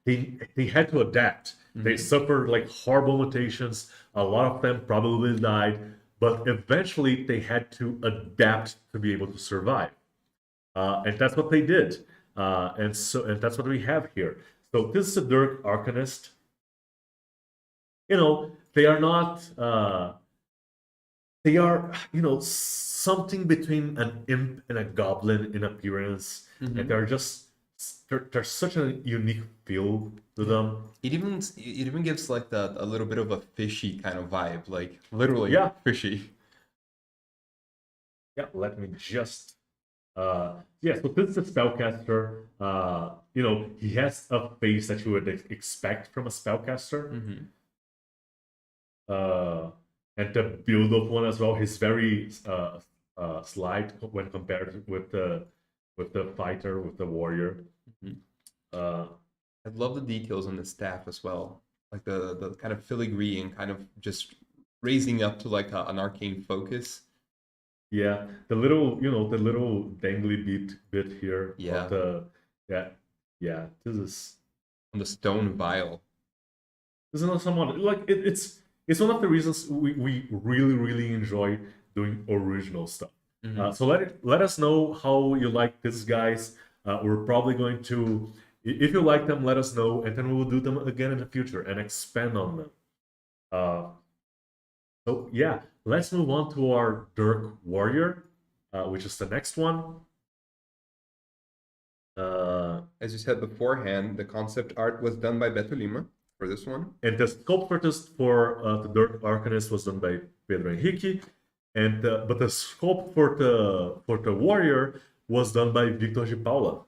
they had to adapt. They suffered like horrible mutations. A lot of them probably died, but eventually they had to adapt to be able to survive. And that's what they did. And that's what we have here. So this is a Dirk Arcanist. You know, they are not. They are, you know, something between an imp and a goblin in appearance, and they're just. There's such a unique feel to them. It even gives like a little bit of a fishy kind of vibe, like literally fishy. Yeah, let me just. So this is a spellcaster. You know, he has a face that you would expect from a spellcaster. And the build of one as well. He's very slight when compared with the fighter, with the warrior. I love the details on the staff as well, like the kind of filigree and kind of just raising up to like an arcane focus. Yeah, the little dangly bit here. Yeah. This is On the stone vial. this is not someone like it's one of the reasons we really enjoy doing original stuff. So let us know how you like these guys. We're probably going to, if you like them, let us know, and then we will do them again in the future and expand on them. So yeah, let's move on to our Dirk Warrior, which is the next one. As you said beforehand, the concept art was done by Beto Lima for this one. And the sculpt artist for the Dirk Arcanist was done by Pedro Henrique, and but the sculpt for the warrior was done by Victor de Paula.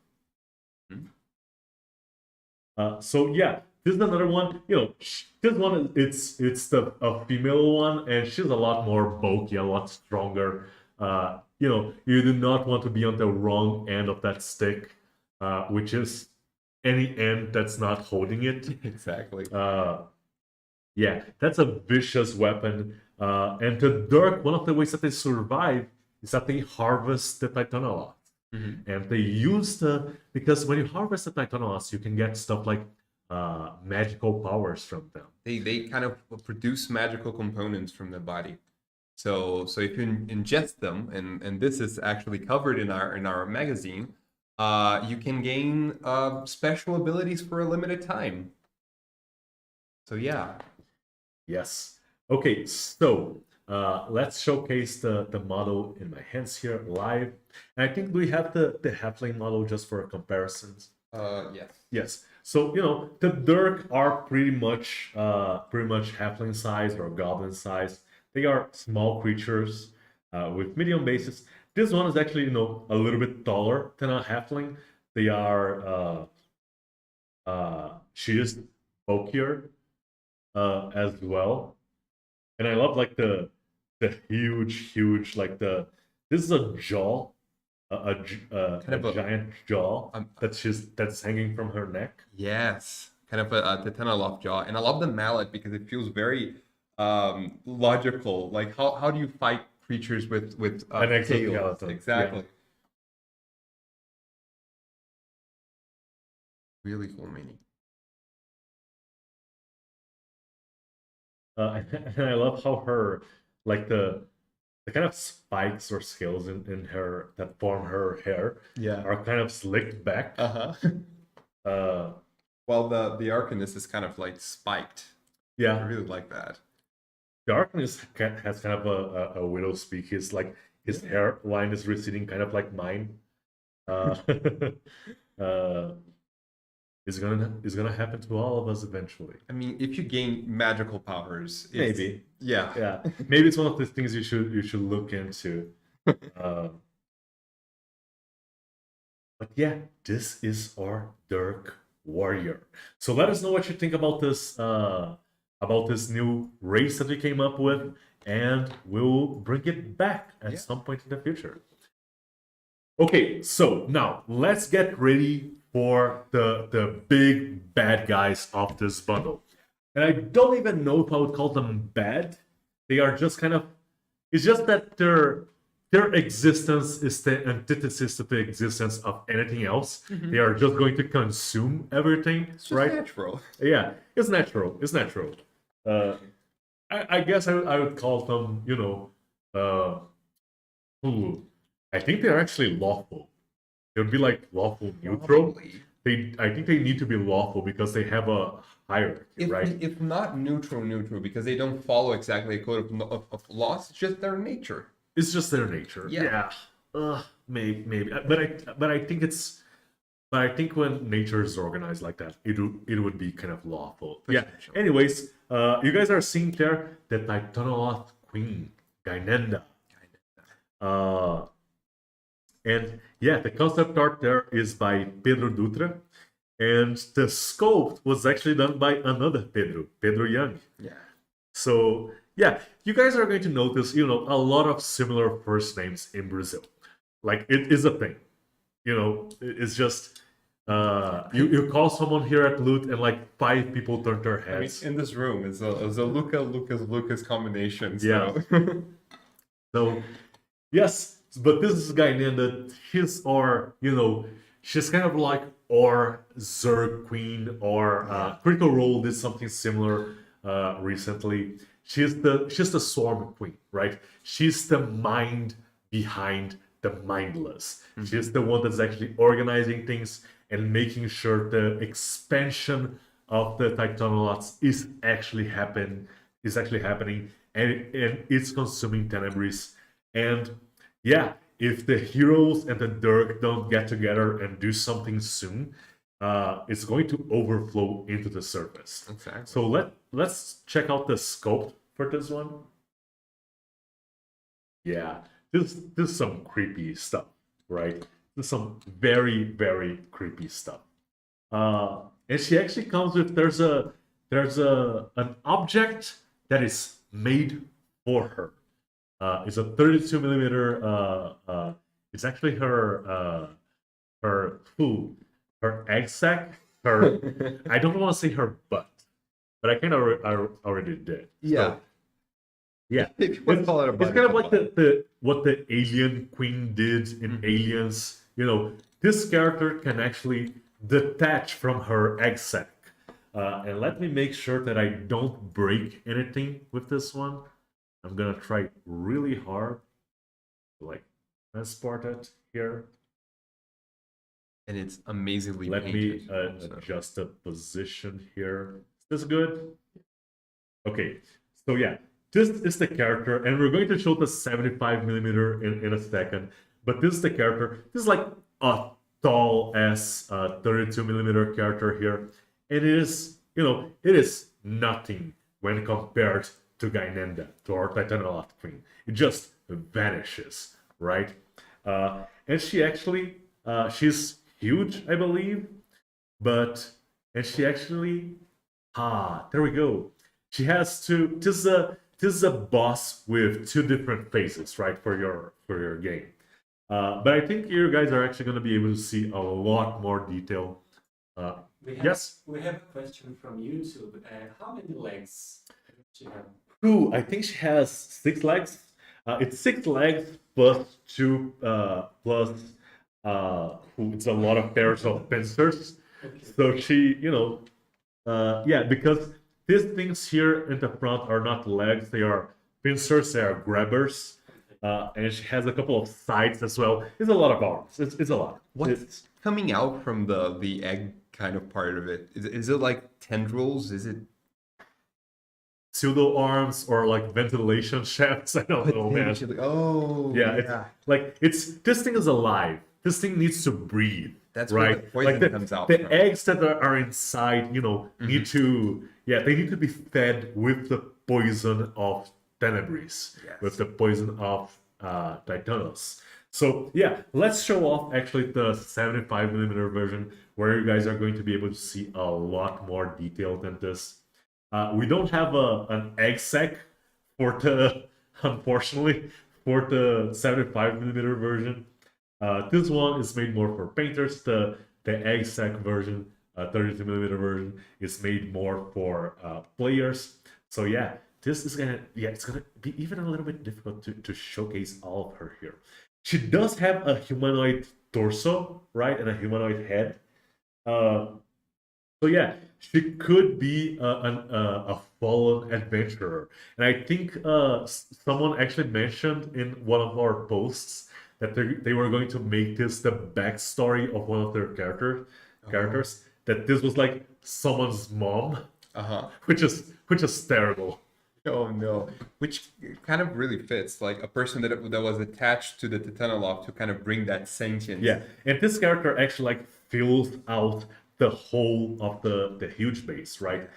So yeah, this is another one. You know, this one it's a female one, and she's a lot more bulky, a lot stronger. You know, you do not want to be on the wrong end of that stick, which is any end that's not holding it. Exactly. Yeah, that's a vicious weapon. And the Dirk, one of the ways that they survive is that they harvest the Titanoloth. And they use because when you harvest the Titanoloth, you can get stuff like magical powers from them. They kind of produce magical components from the body. So if you ingest them, and this is actually covered in our magazine, you can gain special abilities for a limited time. So yeah. Yes. Okay, so let's showcase the model in my hands here live. And I think we have the halfling model just for comparisons. Yes. Yes. So you know the Dirk are pretty much halfling size or goblin size. They are small creatures with medium bases. This one is actually a little bit taller than a halfling. They are she is bulkier as well. And I love like the huge like this is a jaw, a giant jaw that's hanging from her neck. Yes, kind of a Titanoloth jaw, and I love the mallet because it feels very logical. Like how do you fight creatures with An tails? exoskeleton. Exactly. Really cool mini. And I love how her like the kind of spikes or scales in her that form her hair are kind of slicked back. Well, the Arcanist is kind of like spiked. I Yeah, really like that. the Arcanist has kind of a widow's peak. His like his hairline is receding, kind of like mine. It's gonna happen to all of us eventually. I mean, if you gain magical powers, it's- Maybe. Yeah. Yeah, maybe it's one of the things you should look into. But yeah, this is our Dirk Warrior. So let us know what you think about this new race that we came up with, and we'll bring it back at some point in the future. Okay, so now let's get ready for the big bad guys of this bundle. And I don't even know if I would call them bad. They are just kind of, it's just that their existence is the antithesis to the existence of anything else. They are just going to consume everything, It's just right? natural. Yeah, it's natural. It's natural. I guess I would call them, I think they're actually lawful. They would be like lawful neutral. Probably. I think they need to be lawful because they have a hierarchy, right? If not neutral, because they don't follow exactly a code of laws, it's just their nature. It's just their nature. Yeah. Maybe. But I think when nature is organized like that, it would be kind of lawful. Yeah. Potential. Anyways, you guys are seeing there the Titanoloth Queen, Gainanda. And yeah, the concept art there is by Pedro Dutra, and the sculpt was actually done by another Pedro Young. Yeah. So yeah, you guys are going to notice, a lot of similar first names in Brazil. Like it is a thing. It's just you call someone here at Loot and like 5 people turn their I mean, heads. in this room is a Lucas combination. So. Yeah. So yes, but this is Gainanda. She's kind of like our Zerg Queen, or Critical Role did something similar recently. She's the Swarm Queen, right? She's the mind behind the mindless. She's the one that's actually organizing things and making sure the expansion of the Titanoloths is actually happening, and it's consuming Tenebris. And yeah, if the heroes and the Dirk don't get together and do something soon, it's going to overflow into the surface. Exactly. So let's check out the scope for this one. Yeah, this is some creepy stuff, right? This is some very, very creepy stuff. And she actually comes with there's an object that is made for her. It's a 32 millimeter. It's actually her egg sac. I don't want to say her butt, but I kind of already did. Yeah. So, yeah. If you want to call it a It's butt, kind of it's a like butt. what the alien queen did in Aliens. You know, this character can actually detach from her egg sac. And let me make sure that I don't break anything with this one. I'm gonna try really hard to like transport it here. And it's amazingly Let me painted. also. adjust the position here. Is this good? Okay, so yeah, this is the character, and we're going to show the 75 millimeter in a second. But this is the character. This is like a tall ass 32 millimeter character here, and it is, you know, it is nothing when compared to Gainanda, to our Titanaloft Queen. It just vanishes, right? And she actually, she's huge, I believe, and she actually, there we go. She has two. This is a boss with two different phases, right, for your game. But I think you guys are actually going to be able to see a lot more detail. Yes. We have a question from YouTube. How many legs does she have? Ooh, I think she has 6 legs. It's 6 legs plus 2 plus it's a lot of pairs of pincers. Okay. So she, you know, yeah, because these things here in the front are not legs; they are pincers, they are grabbers, and she has a couple of sides as well. It's a lot of arms. It's a lot. What's coming out from the egg kind of part of it? Is it like tendrils? Is it Pseudo arms or like ventilation shafts? I don't know, man. potentially- Oh, Yeah, it's like this thing is alive. This thing needs to breathe. That's where right. the poison Like comes out the from. eggs that are inside, you know, need to they need to be fed with the poison of Tenebris, Yes. with the poison of Titanos. So yeah, let's show off actually the 75 millimeter version where you guys are going to be able to see a lot more detail than this. We don't have an egg sac for the, unfortunately, for the 75 millimeter version. This one is made more for painters. The egg sac version, 32 millimeter version, is made more for players. So yeah, this is it's gonna be even a little bit difficult to showcase all of her here. She does have a humanoid torso, right, and a humanoid head. So yeah, she could be a fallen adventurer, and I think someone actually mentioned in one of our posts that they were going to make this the backstory of one of their characters. That this was like someone's mom, which is terrible. Oh no, which kind of really fits, like a person that was attached to the Titanoloft to kind of bring that sentience. Yeah, and this character actually like fills out the whole of the huge base, right?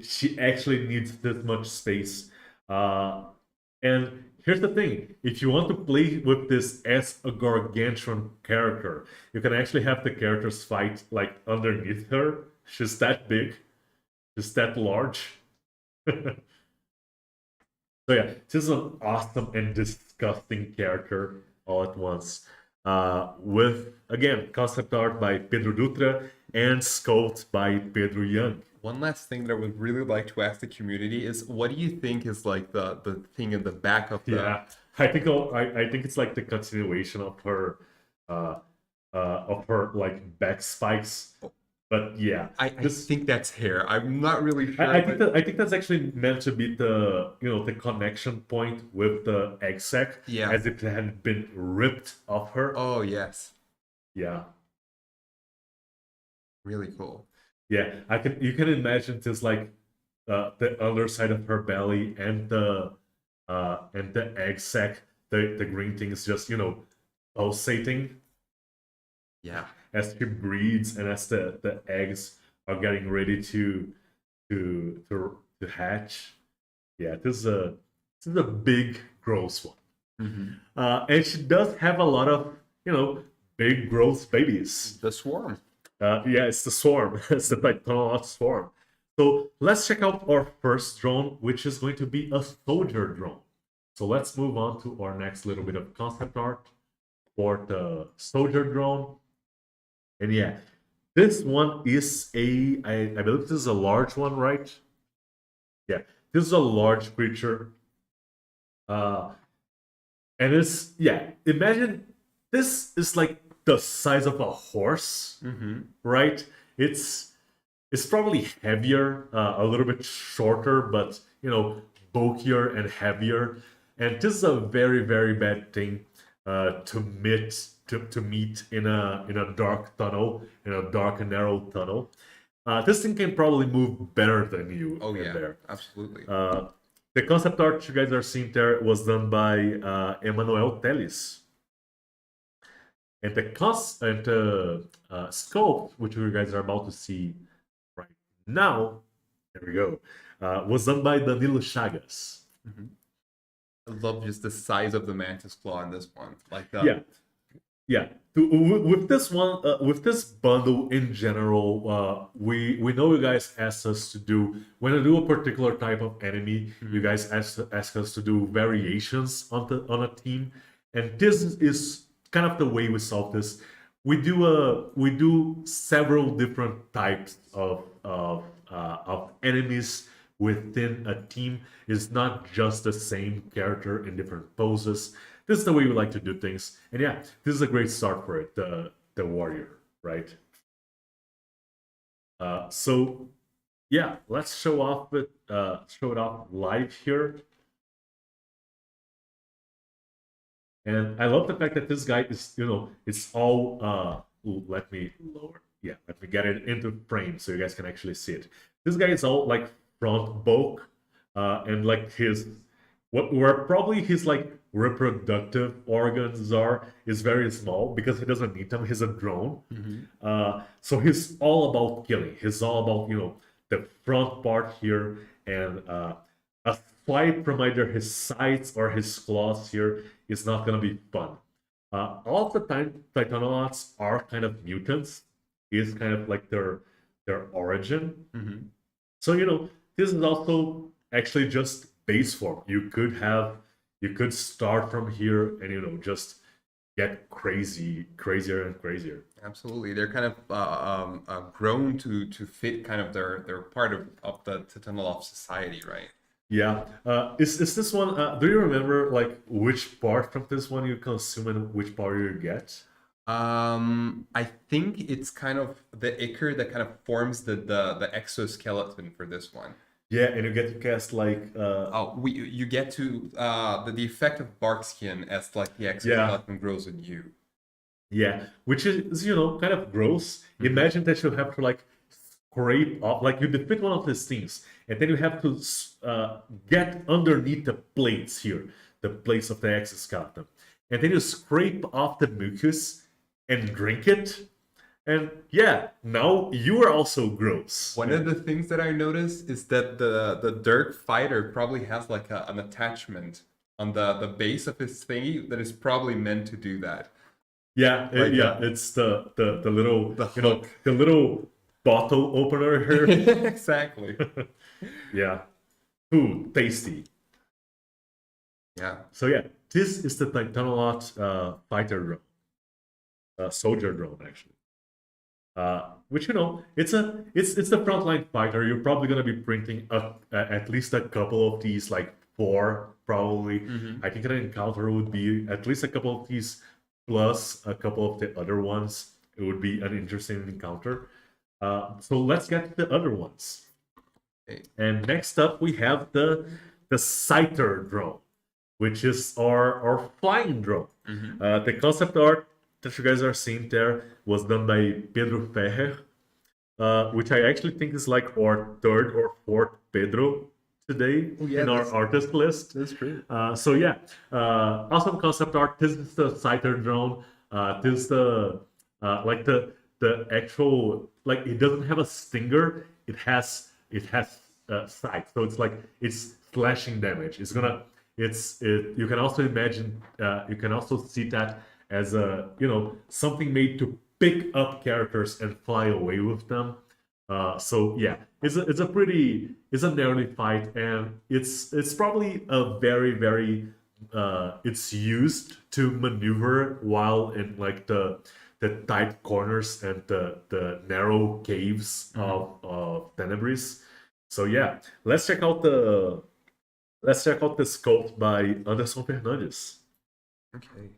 She actually needs this much space. And here's the thing, if you want to play with this as a gargantuan character, you can actually have the characters fight like underneath her. She's that big, she's that large. So yeah, this is an awesome and disgusting character all at once. With, again, concept art by Pedro Dutra and sculpt by Pedro Young. One last thing that I would really like to ask the community is, what do you think is like the thing in the back of the... Yeah, I think it's like the continuation of her like back spikes. But yeah, I think that's hair. I'm not really sure. I think that's actually meant to be the the connection point with the egg sac, Yeah. as if it had been ripped off her. Oh yes, Yeah, really cool. yeah. You can imagine this like the underside of her belly and the egg sac. The green thing is just pulsating Yeah. as she breeds and as the eggs are getting ready to hatch. Yeah, this is a big gross one. And she does have a lot of, big growth babies. The swarm. Yeah, it's the swarm. It's the Titanolot swarm. So let's check out our first drone, which is going to be a soldier drone. So let's move on to our next little bit of concept art for the soldier drone. And yeah, this one is I believe this is a large one, right? Yeah, this is a large creature. And it's, yeah, imagine this is like the size of a horse, right? It's probably heavier, a little bit shorter, but bulkier and heavier. And this is a very, very bad thing to meet in a dark tunnel, in a dark and narrow tunnel. This thing can probably move better than you. Oh yeah, there. absolutely. The concept art you guys are seeing there was done by Emmanuel Teles. And the sculpt, which you guys are about to see right now, there we go, was done by Danilo Chagas. I love just the size of the mantis claw in this one. Like Yeah. With this one, with this bundle in general, we know you guys asked us to do, when you do a particular type of enemy, you guys ask us to do variations on a team, and this is kind of the way we solve this. We do several different types of enemies within a team. It's not just the same character in different poses. This is the way we like to do things. And yeah, this is a great start for it, the warrior, right? So yeah, let's show it off live here. And I love the fact that this guy is, it's all let me get it into frame so you guys can actually see it. This guy is all like front bulk, and like where probably his like reproductive organs is very small because he doesn't need them. He's a drone. So he's all about killing. He's all about, the front part here, and a swipe from either his sides or his claws here is not going to be fun. All of the time, Titanolots are kind of mutants. Is kind of like their origin. So, this is also actually just base form. You could start from here and just get crazier and crazier. Absolutely, they're kind of grown to fit kind of their part of the Titanoloth society, right? Yeah. Is this one? Do you remember like which part from this one you consume and which part you get? I think it's kind of the ichor that kind of forms the exoskeleton for this one. Yeah, and you get to cast like you get to the effect of bark skin as like the exoskeleton grows in you. Yeah, which is kind of gross. Imagine that you have to like scrape off, like you defeat one of these things, and then you have to get underneath the plates here, the plates of the exoskeleton, and then you scrape off the mucus and drink it. And yeah, now you are also gross. One of the things that I noticed is that the Dirk fighter probably has like an attachment on the base of his thingy that is probably meant to do that. Yeah, Like, it's the little hook. the little bottle opener here. Exactly. Yeah, ooh, tasty. Yeah. So yeah, this is the Titanolot fighter drone, soldier drone actually. Which it's the frontline fighter. You're probably gonna be printing at least a couple of these, like 4 probably. I think an encounter would be at least a couple of these plus a couple of the other ones. It would be an interesting encounter. So let's get to the other ones. Okay. And next up we have the Scyther drone, which is our flying drone. The concept art that you guys are seeing there was done by Pedro Ferrer, which I actually think is like our 3rd or 4th Pedro today yeah, in our that's- artist list. That's true. So yeah, awesome concept art. This is the Scyther drone. This is the like the actual, like, it doesn't have a stinger. It has sight. So it's like it's slashing damage. It's gonna you can also imagine you can also see that as a something made to pick up characters and fly away with them. So yeah, it's a narrowly fight, and it's probably a very it's used to maneuver while in like the tight corners and the narrow caves of Tenebris. So yeah, let's check out the sculpt by Anderson Fernandes. Okay.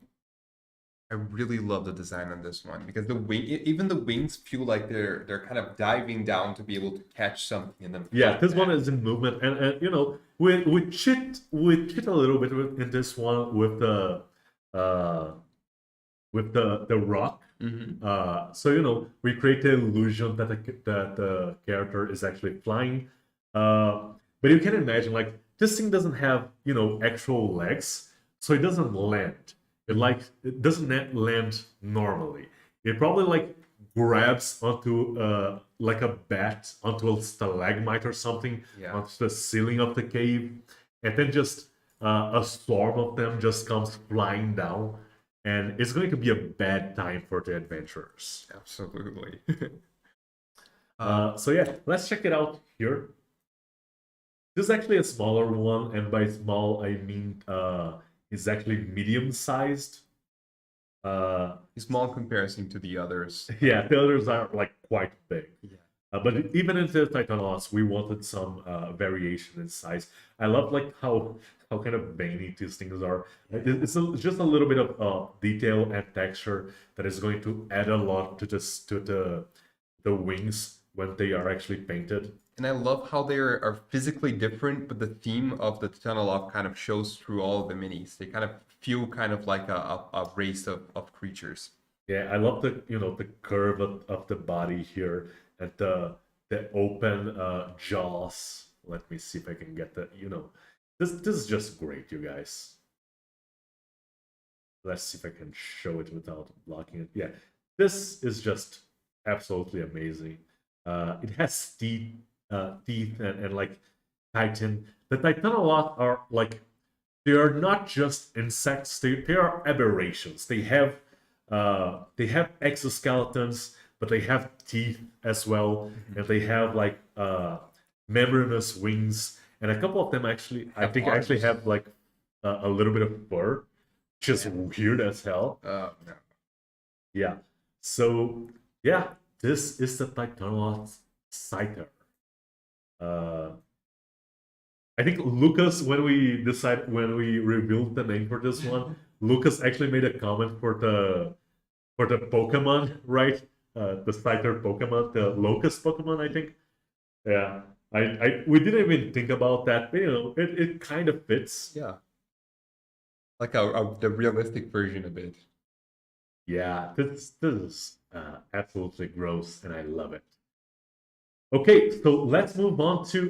I really love the design on this one because even the wings feel like they're kind of diving down to be able to catch something and then Yeah, fly this one back. is in movement, and we cheat a little bit in this one with the rock. So we create the illusion that the character is actually flying, but you can imagine, like, this thing doesn't have actual legs, so it doesn't land. It doesn't land normally. It probably like grabs onto like a bat, onto a stalagmite or something, Yeah. onto the ceiling of the cave, and then just a swarm of them just comes flying down, and it's going to be a bad time for the adventurers. Absolutely. So yeah, let's check it out here. This is actually a smaller one, and by small I mean it's actually medium-sized. Small in comparison to the others. Yeah, the others are like quite big. Yeah. But even in the Titanos, we wanted some variation in size. I love like how kind of veiny these things are. It's just a little bit of detail and texture that is going to add a lot to the wings when they are actually painted. And I love how they are physically different, but the theme of the Tunnel kind of shows through all of the minis. They kind of feel kind of like a race of creatures. Yeah, I love the curve of the body here and the open jaws. Let me see if I can get this is just great, you guys. Let's see if I can show it without blocking it. Yeah, this is just absolutely amazing. It has teeth and like Titan. The Titanolot are like, they are not just insects, they are aberrations. They have exoskeletons, but they have teeth as well, and they have like membranous wings, and a couple of them actually actually have like a little bit of fur, which is weird as hell. No. Yeah. So yeah, this is the Titanolot Scyther. I think Lucas, when we revealed the name for this one, Lucas actually made a comment for the Pokemon, right? The Scyther Pokemon, the Locust Pokemon, I think. Yeah. We didn't even think about that, but it kind of fits. Yeah. Like the realistic version of it. Yeah, this is absolutely gross, and I love it. Okay, so let's move on to,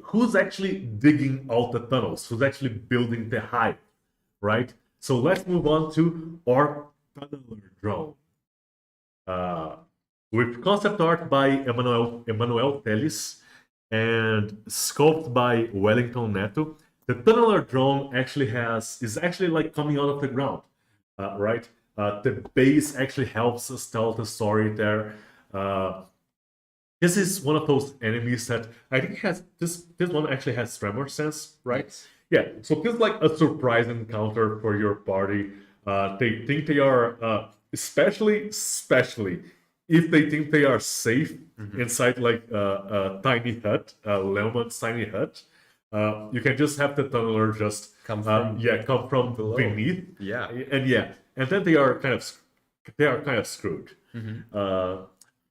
who's actually digging out the tunnels? Who's actually building the hive, right? So let's move on to our tunneler drone. With concept art by Emmanuel Teles and sculpted by Wellington Neto. The tunneler drone is actually like coming out of the ground, right? The base actually helps us tell the story there. This is one of those enemies that I think has this one actually has tremor sense, right? Yes. Yeah, so this is like a surprise encounter for your party. They think they are, especially if they think they are safe inside like a tiny hut, Leoman's tiny hut. You can just have the tunneler just Come from below. beneath. Yeah. And then they are kind of screwed.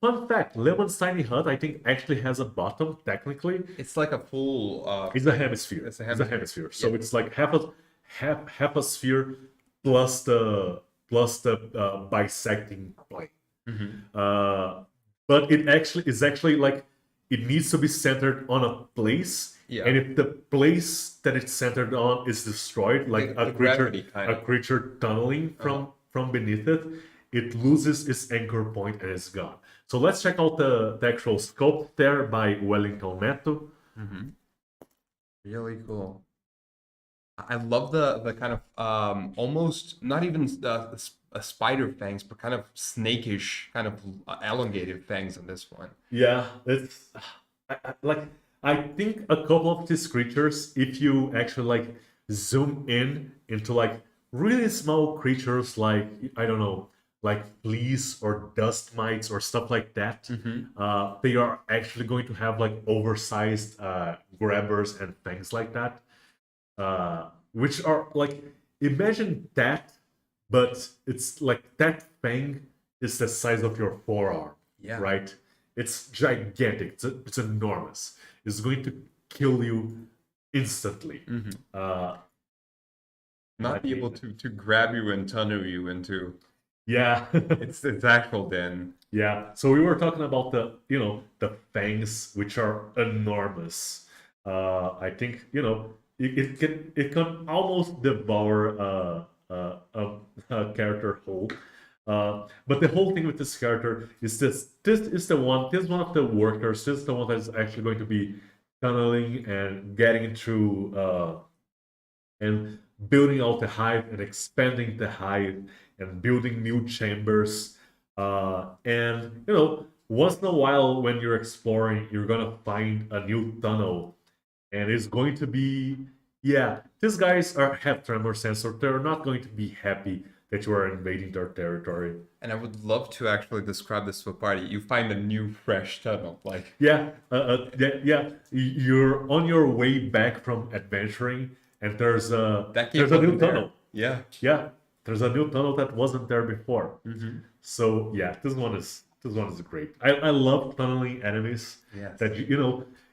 Fun fact: Leoman's tiny hut, I think, actually has a bottom. Technically, It's like a full it's a hemisphere. It's a hemisphere. So Yeah. it's like half a sphere plus the bisecting plane. But it actually is like, it needs to be centered on a place Yeah. And if the place that it's centered on is destroyed, like The gravity kind of. creature tunneling from beneath it, it loses its anchor point and it's gone. So let's check out the actual sculpt there by Wellington Neto. Really cool. I love the kind of almost not even spider fangs, but kind of snakish, kind of elongated fangs on this one. Yeah, it's I think a couple of these creatures, if you actually like zoom in into like really small creatures like I don't know, like fleas or dust mites or stuff like that, they are actually going to have like oversized grabbers and things like that, which are like imagine that, but it's like that fang is the size of your forearm. Yeah. Right? It's gigantic. It's enormous. It's going to kill you instantly. Not be able to grab you and tunnel you into Yeah. its actual den. Yeah. So we were talking about the fangs, which are enormous. I think it can almost devour a character whole. But the whole thing with this character is this is one of the workers. This is the one that is actually going to be tunneling and getting through and building out the hive and expanding the hive and building new chambers. And once in a while when you're exploring, you're gonna find a new tunnel, and it's going to be these guys have tremor sensor. They're not going to be happy that you are invading their territory. And I would love to actually describe this to a party. You find a new, fresh tunnel, like Yeah. You're on your way back from adventuring, and there's a new tunnel. Yeah. Yeah, there's a new tunnel that wasn't there before. So yeah, this one is great. I love tunneling enemies. Yes. That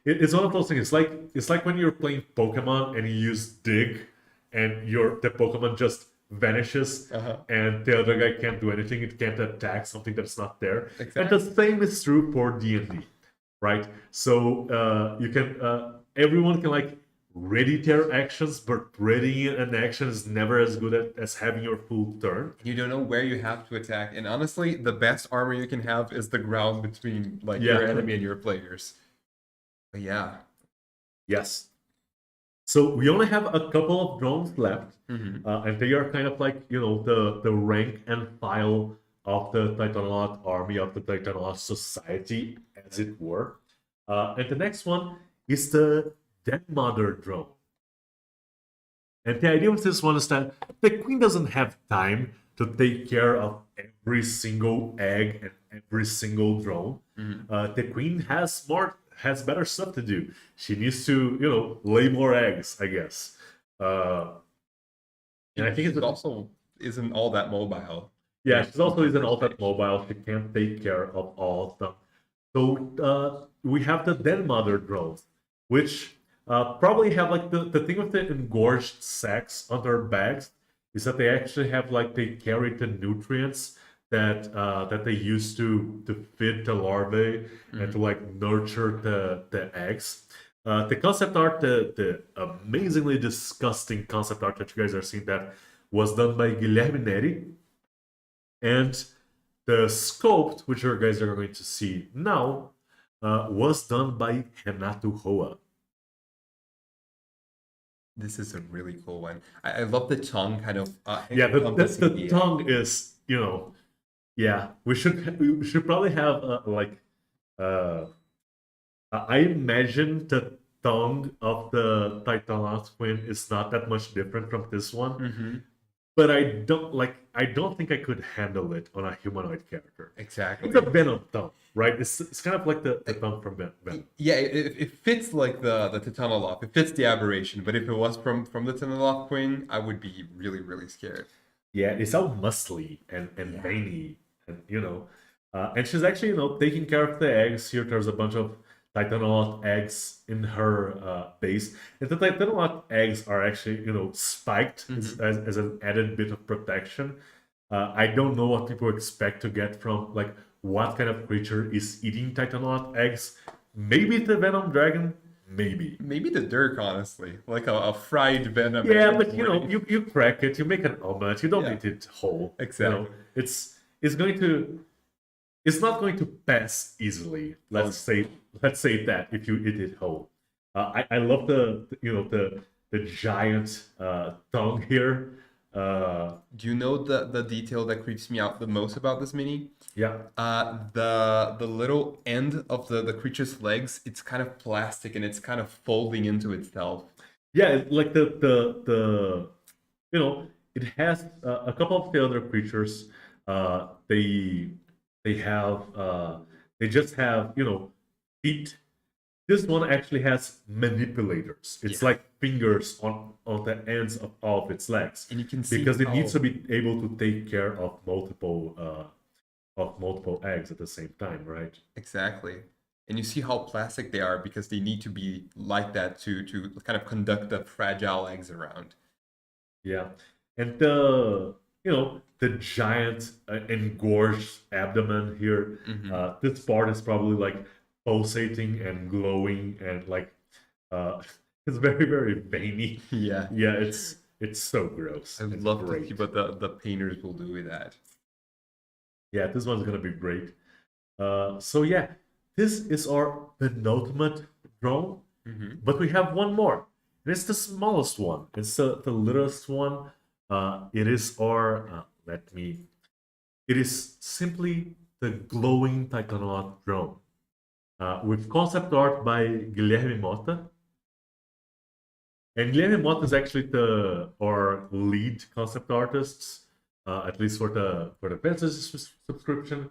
it's one of those things. It's like when you're playing Pokemon and you use dig, and the Pokemon just vanishes, and the other guy can't do anything. It can't attack something that's not there. Exactly. And the same is true for D&D, right? So you can everyone can like ready their actions, but readying an action is never as good as having your full turn. You don't know where you have to attack, and honestly, the best armor you can have is the ground between like your enemy and your players. But yeah. Yes. So we only have a couple of drones left, and they are kind of like the rank and file of the Titanolot army, of the Titanolot society, as it were. And the next one is the Dead Mother drone. And the idea with this one is that the queen doesn't have time to take care of every single egg and every single drone. The queen has better stuff to do. She needs to, lay more eggs, I guess. And I think it also isn't all that mobile. Yeah, she also isn't all that mobile. She can't take care of all of them. So we have the Dead Mother drones, which probably have like the thing with the engorged sacs on their backs is that they actually have like they carry the nutrients that they use to feed the larvae and to like nurture the eggs. The concept art, the amazingly disgusting concept art that you guys are seeing, that was done by Guilherme Neri, and the sculpt, which you guys are going to see now, was done by Renato Roa. This is a really cool one. I love the tongue kind of. The tongue is we should probably have I imagine the tongue of the Titanolot Queen is not that much different from this one, but I don't think I could handle it on a humanoid character. Exactly. It's a Venom tongue, right? It's kind of like the tongue from Venom. Yeah, it fits like the Titanolop. It fits the aberration, but if it was from the Titanolop Queen, I would be really, really scared. Yeah, it's all muscly and veiny, and and she's actually taking care of the eggs. Here, there's a bunch of Titanolot eggs in her base, and the Titanolot eggs are actually spiked as an added bit of protection. I don't know what people expect to get from what kind of creature is eating Titanolot eggs. Maybe the Venom Dragon, maybe. Maybe the Dirk, honestly, like a fried Venom. Yeah, every but you know, morning. you crack it, you make an omelet, you don't Yeah. eat it whole. You Exactly. know, it's going to it's not going to pass easily. Let's say that if you eat it whole. I love the giant tongue here. Do you know the detail that creeps me out the most about this mini? Yeah, The little end of the creature's legs, it's kind of plastic and it's kind of folding into itself. yeah, like the you know, it has a couple of the other creatures. They have they just have, you know, feet. This one actually has manipulators. It's Yeah. like fingers on the ends of all of its legs, And you can see because it needs how- to be able to take care of multiple eggs at the same time, right? Exactly. And you see how plastic they are because they need to be like that to kind of conduct the fragile eggs around. Yeah, and the you know, the giant engorged abdomen here. This part is probably like pulsating and glowing and like it's very veiny. Yeah. Yeah, it's so gross. I would It's love to great. see what the painters will do with that. Yeah, this one's gonna be great. So yeah, this is our penultimate drone, but we have one more. And it's the smallest one. It's the littlest one. It is our it is simply the glowing Titanonaut drone. With concept art by Guilherme Mota. And Guilherme Mota is actually our lead concept artists, at least for the Pegasus subscription.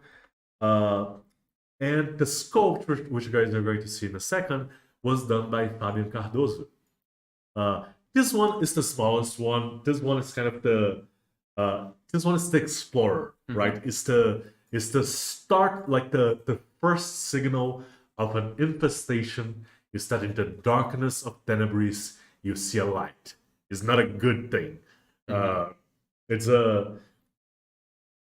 And the sculpture, which you guys are going to see in a second, was done by Fabian Cardoso. This one is the smallest one. This one is kind of this one is the explorer, right? It's the start, like the first signal of an infestation is that in the darkness of Tenebris you see a light. It's not a good thing. It's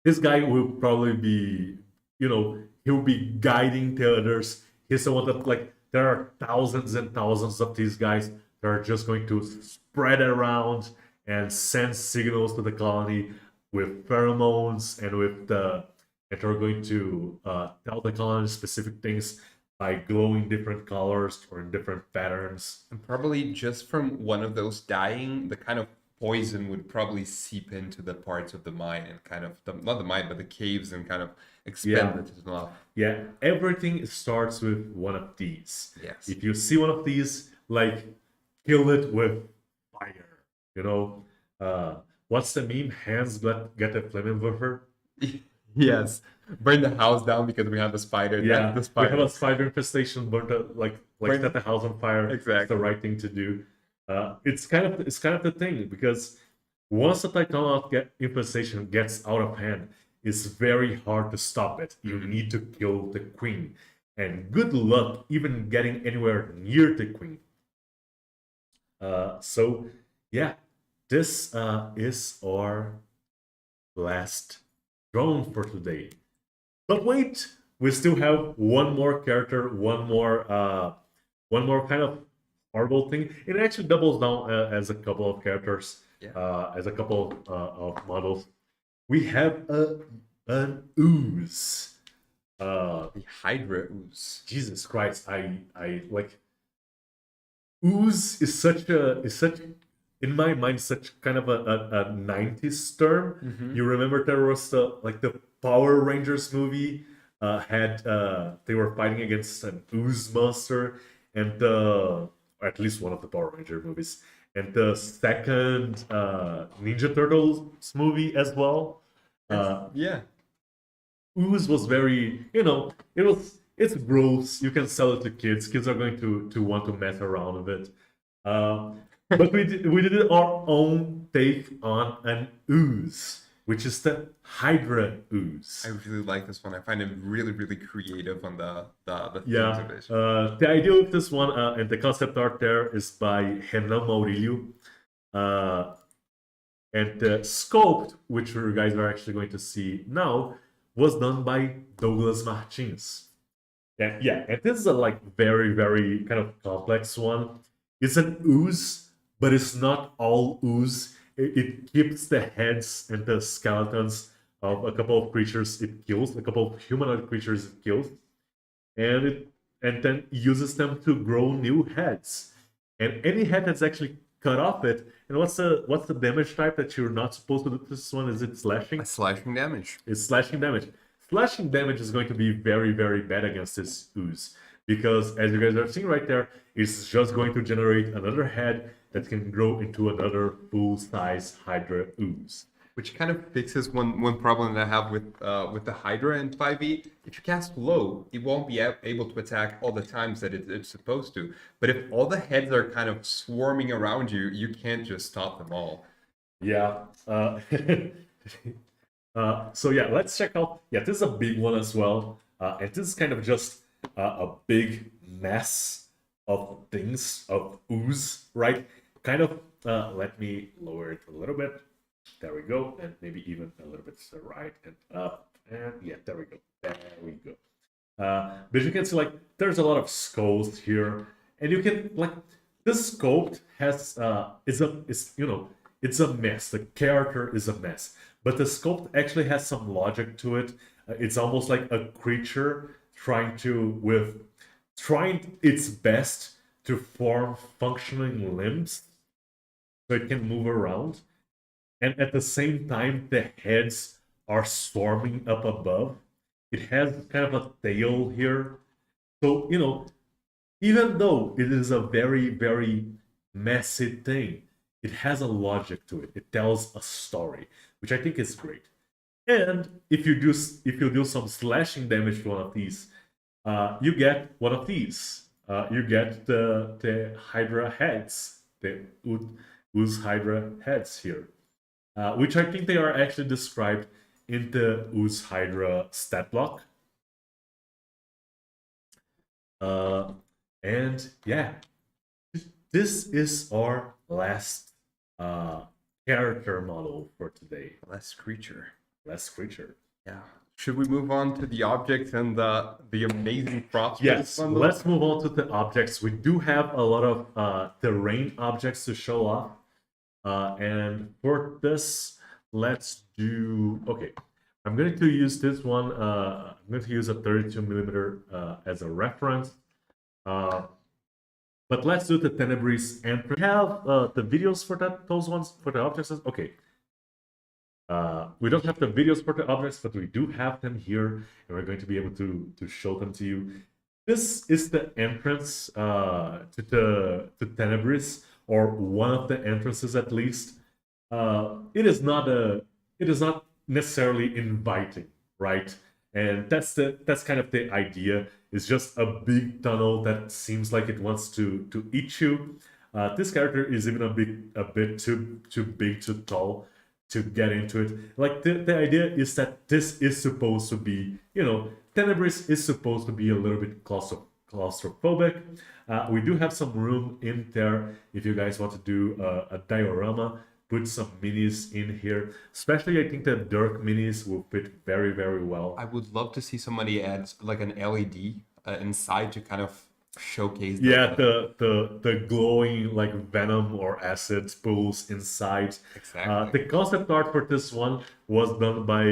this guy will probably be, you know, he'll be guiding the others. He's the one that, like, there are thousands and thousands of these guys that are just going to spread around and send signals to the colony with pheromones and with the and they're going to tell the colony specific things by glowing different colors or in different patterns. And probably just from one of those dying, the kind of poison would probably seep into the parts of the mine and kind of not the mine, but the caves and kind of expand it enough. Yeah, everything starts with one of these. Yes. If you see one of these, like, kill it with fire. You know, what's the meme? Hands get a flammenwerfer. Yes. Burn the house down because we have a spider. Yeah, That's the we spider. have a spider infestation. Like set the house on fire. Exactly. It's the right thing to do. It's kind of the thing, because once the Titanonaut infestation gets out of hand, it's very hard to stop it. You need to kill the queen, and good luck even getting anywhere near the queen. So yeah, this is our last drone for today. But wait, we still have one more character, one more kind of horrible thing. It actually doubles down as a couple of characters, as a couple of models. We have an ooze. The Hydra ooze. Jesus Christ, I like ooze is such in my mind such kind of a 90s term. You remember there was the Power Rangers movie had they were fighting against an ooze monster, and or at least one of the Power Ranger movies, and the second Ninja Turtles movie as well. Yeah. Ooze was very, it's gross. You can sell it to kids. Kids are going to want to mess around with it. But we did our own take on an ooze, which is the Hydra ooze. I really like this one. I find it really creative on the themes Yeah. of it. The idea of this one and the concept art there is by Renan Maurílio. And the sculpt, which you guys are actually going to see now, was done by Douglas Martins. Yeah, and this is a like very kind of complex one. It's an ooze, but it's not all ooze. It keeps the heads and the skeletons of a couple of creatures it kills, a couple of humanoid creatures it kills, and it and then uses them to grow new heads. And any head that's actually cut off it. And what's the damage type that you're not supposed to do to this one? Is it slashing? A slashing damage. Is slashing damage. Slashing damage is going to be very bad against this ooze because, as you guys are seeing right there, it's just going to generate another head that can grow into another full-size Hydra ooze. Which kind of fixes one problem that I have with the Hydra in 5e. If you cast low, it won't be able to attack all the times that it's supposed to. But if all the heads are kind of swarming around you, you can't just stop them all. Yeah. So yeah, let's check out. Yeah, this is a big one as well, and this is kind of just a big mess of things of ooze, right? Kind of. Let me lower it a little bit. There we go, and maybe even a little bit to the right and up, and yeah, there we go. There we go. But you can see like there's a lot of skulls here, and you can like this sculpt has it's a mess. The character is a mess, but the sculpt actually has some logic to it. It's almost like a creature trying its best to form functioning limbs so it can move around, and at the same time the heads are swarming up above. It has kind of a tail here, so even though it is a very messy thing, it has a logic to it. It tells a story, which I think is great. And if you do some slashing damage to one of these, you get one of these. You get the Hydra heads, the ooze Hydra heads here, which I think they are actually described in the ooze Hydra stat block. And yeah, this is our last character model for today. Less creature. Last creature. Yeah. Should we move on to the objects and the amazing props? Yes, let's move on to the objects. We do have a lot of terrain objects to show off. And for this, let's do... Okay, I'm going to use this one. I'm going to use a 32 millimeter as a reference. But let's do the Tenebris and we have the videos for those ones, for the objects. Okay. We don't have the videos for the objects, but we do have them here, and we're going to be able to show them to you. This is the entrance to Tenebris, or one of the entrances at least. It is not necessarily inviting, right? And that's kind of the idea. It's just a big tunnel that seems like it wants to eat you. This character is even a bit too big, too tall to get into it. Like the idea is that this is supposed to be, Tenebris is supposed to be a little bit claustrophobic. We do have some room in there if you guys want to do a diorama. Put some minis in here. Especially, I think the Dirk minis will fit very well. I would love to see somebody add like an LED inside to kind of showcase. Yeah, the glowing like Venom or acid pools inside. Exactly. The concept art for this one was done by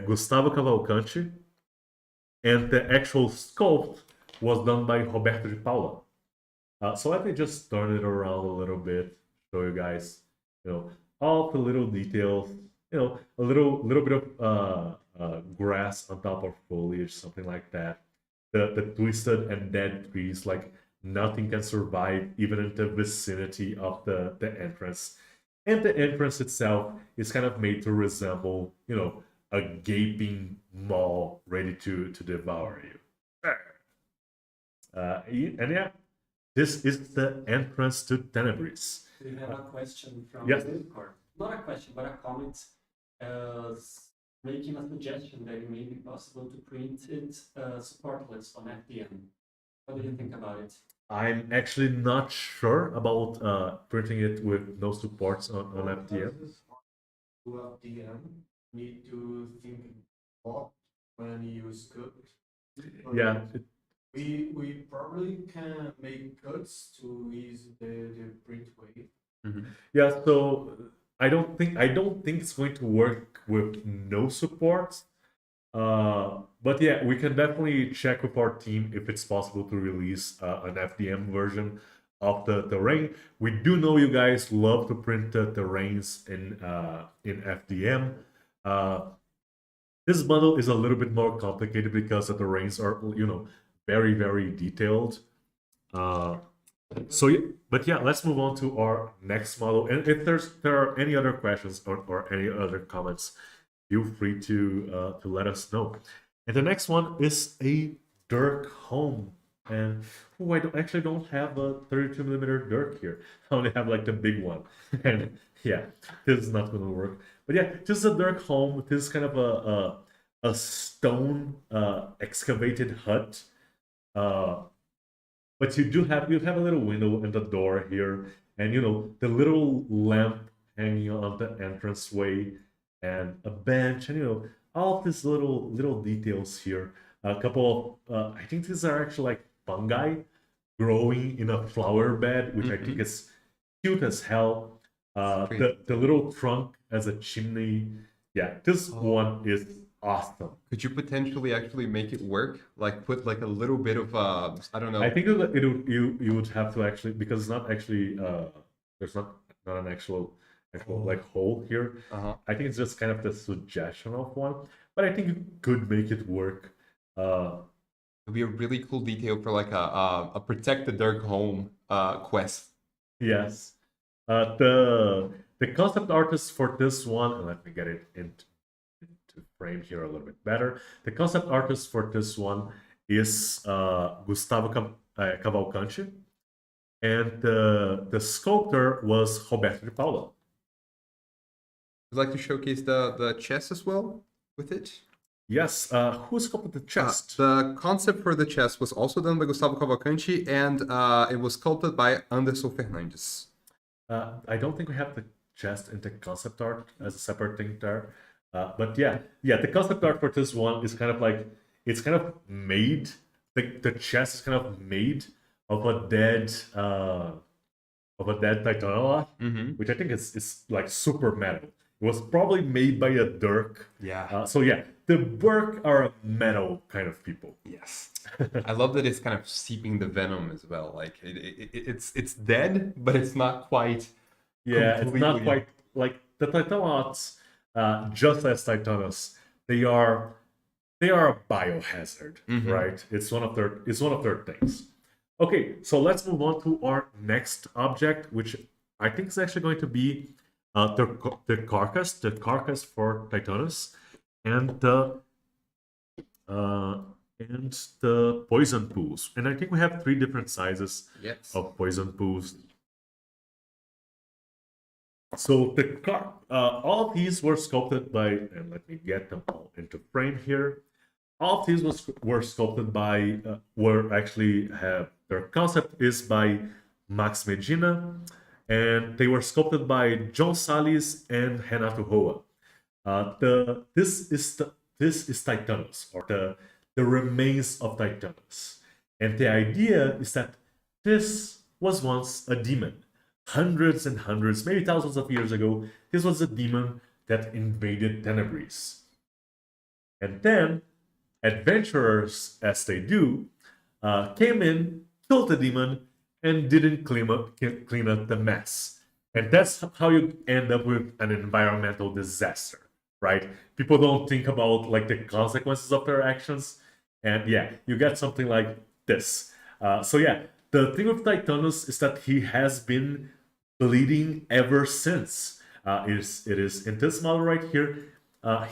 Gustavo Cavalcanti, and the actual sculpt was done by Roberto de Paula. So let me just turn it around a little bit, show you guys, all the little details, a little bit of grass on top of foliage, something like that. The twisted and dead trees, like nothing can survive even in the vicinity of the entrance. And the entrance itself is kind of made to resemble, a gaping maw ready to devour you. And yeah, this is the entrance to Tenebris. We have a question from yes. Discord. Not a question, but a comment making a suggestion that it may be possible to print it supportless on FDM. What do you think about it? I'm actually not sure about printing it with no supports on FDM. To FDM, need to think what when you scope. Yeah, We probably can make cuts to ease the print wave. Yeah, so I don't think it's going to work with no support. But yeah, we can definitely check with our team if it's possible to release an FDM version of the terrain. We do know you guys love to print the terrains in FDM. Uh, this bundle is a little bit more complicated because the terrains are, very, very detailed. So, but yeah, let's move on to our next model. And if there are any other questions or any other comments, feel free to let us know. And the next one is a Dirk home. And actually don't have a 32 millimeter Dirk here. I only have like the big one. And yeah, this is not going to work. But yeah, just a Dirk home. This is kind of a stone excavated hut. But you have a little window in the door here, and the little lamp hanging on the entranceway, and a bench, and all of these little details here. A couple of I think these are actually like fungi growing in a flower bed, which I think is cute as hell. The little trunk as a chimney. Yeah, this one is awesome. Could you potentially actually make it work? Like put like a little bit of I don't know. I think you would have to actually, because it's not actually there's not an actual like hole here. I think it's just kind of the suggestion of one, but I think you could make it work. It'd be a really cool detail for like a protect the Dirk home quest. Yes. The concept artist for this one, and let me get it into frame here a little bit better. The concept artist for this one is Gustavo Cavalcanti, and the sculptor was Roberto de Paula. Would like to showcase the chest as well with it? Yes, who sculpted the chest? The concept for the chest was also done by Gustavo Cavalcanti, and it was sculpted by Anderson Fernandes. I don't think we have the chest in the concept art as a separate thing there. But yeah, the concept art for this one is kind of like, it's kind of made, the chest is kind of made of a dead Titanoloth, which I think is like super metal. It was probably made by a Dirk. Yeah. So yeah, the Dirk are metal kind of people. Yes. I love that it's kind of seeping the venom as well. Like it's dead, but it's not quite. Yeah, it's not quite like the Titanoloths. Just as Titanus, they are a biohazard, right? It's one of their things. Okay, so let's move on to our next object, which I think is actually going to be the carcass for Titanus, and the poison pools. And I think we have 3 different sizes of poison pools. So all of these were sculpted by, and let me get them all into frame here. All of these were sculpted by, their concept is by Max Medina, and they were sculpted by John Salles and Renato Roa. This is Titanus, or the remains of Titanus, and the idea is that this was once a demon. Hundreds and hundreds, maybe thousands of years ago, this was a demon that invaded Tenebris. And then, adventurers, as they do, came in, killed the demon, and didn't clean up the mess. And that's how you end up with an environmental disaster, right? People don't think about like the consequences of their actions, and yeah, you get something like this. So yeah, the thing with Titanus is that he has been bleeding ever since. It is in this model right here.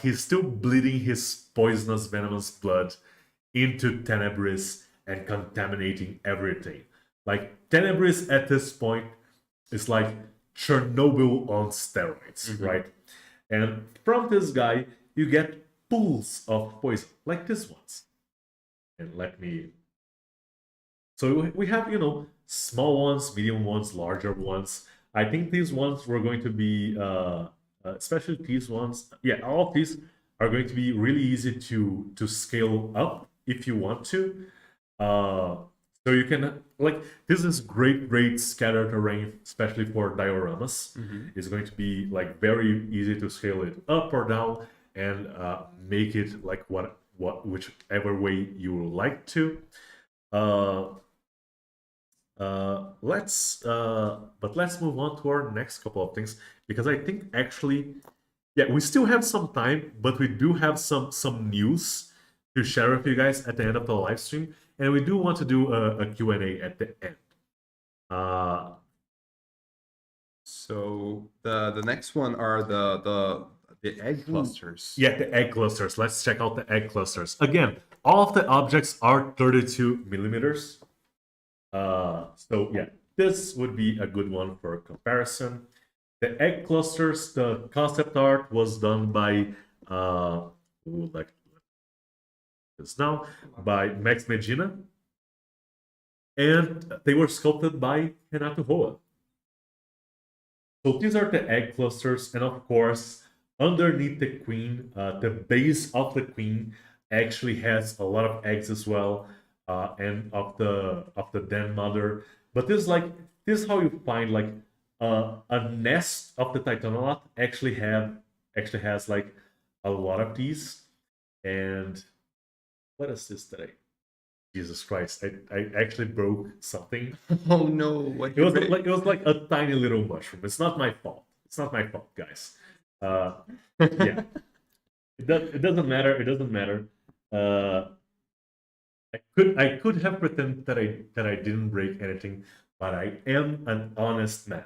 He's still bleeding his poisonous, venomous blood into Tenebris and contaminating everything. Like, Tenebris at this point is like Chernobyl on steroids, right? And from this guy, you get pools of poison, like this ones. And let me... So we have, small ones, medium ones, larger ones. I think these ones were going to be, especially these ones, yeah, all of these are going to be really easy to scale up if you want to. So you can like this is great scatter terrain, especially for dioramas. It's going to be like very easy to scale it up or down and make it like whichever way you would like to. Let's move on to our next couple of things because I think actually, yeah, we still have some time, but we do have some news to share with you guys at the end of the live stream, and we do want to do a Q&A at the end. So the next one are the egg clusters. Yeah, the egg clusters. Let's check out the egg clusters. Again, all of the objects are 32 millimeters. So yeah, this would be a good one for comparison. The egg clusters, the concept art was done by like this now by Max Medina, and they were sculpted by Renato Roa. So these are the egg clusters, and of course, underneath the queen, the base of the queen actually has a lot of eggs as well, and of the den mother. But this is how you find like a nest of the Titanolot actually has like a lot of these. And what is this today? Jesus Christ! I actually broke something. Oh no! What It was like a tiny little mushroom. It's not my fault. It's not my fault, guys. Yeah, it doesn't matter. It doesn't matter. I could have pretended that I didn't break anything, but I am an honest man.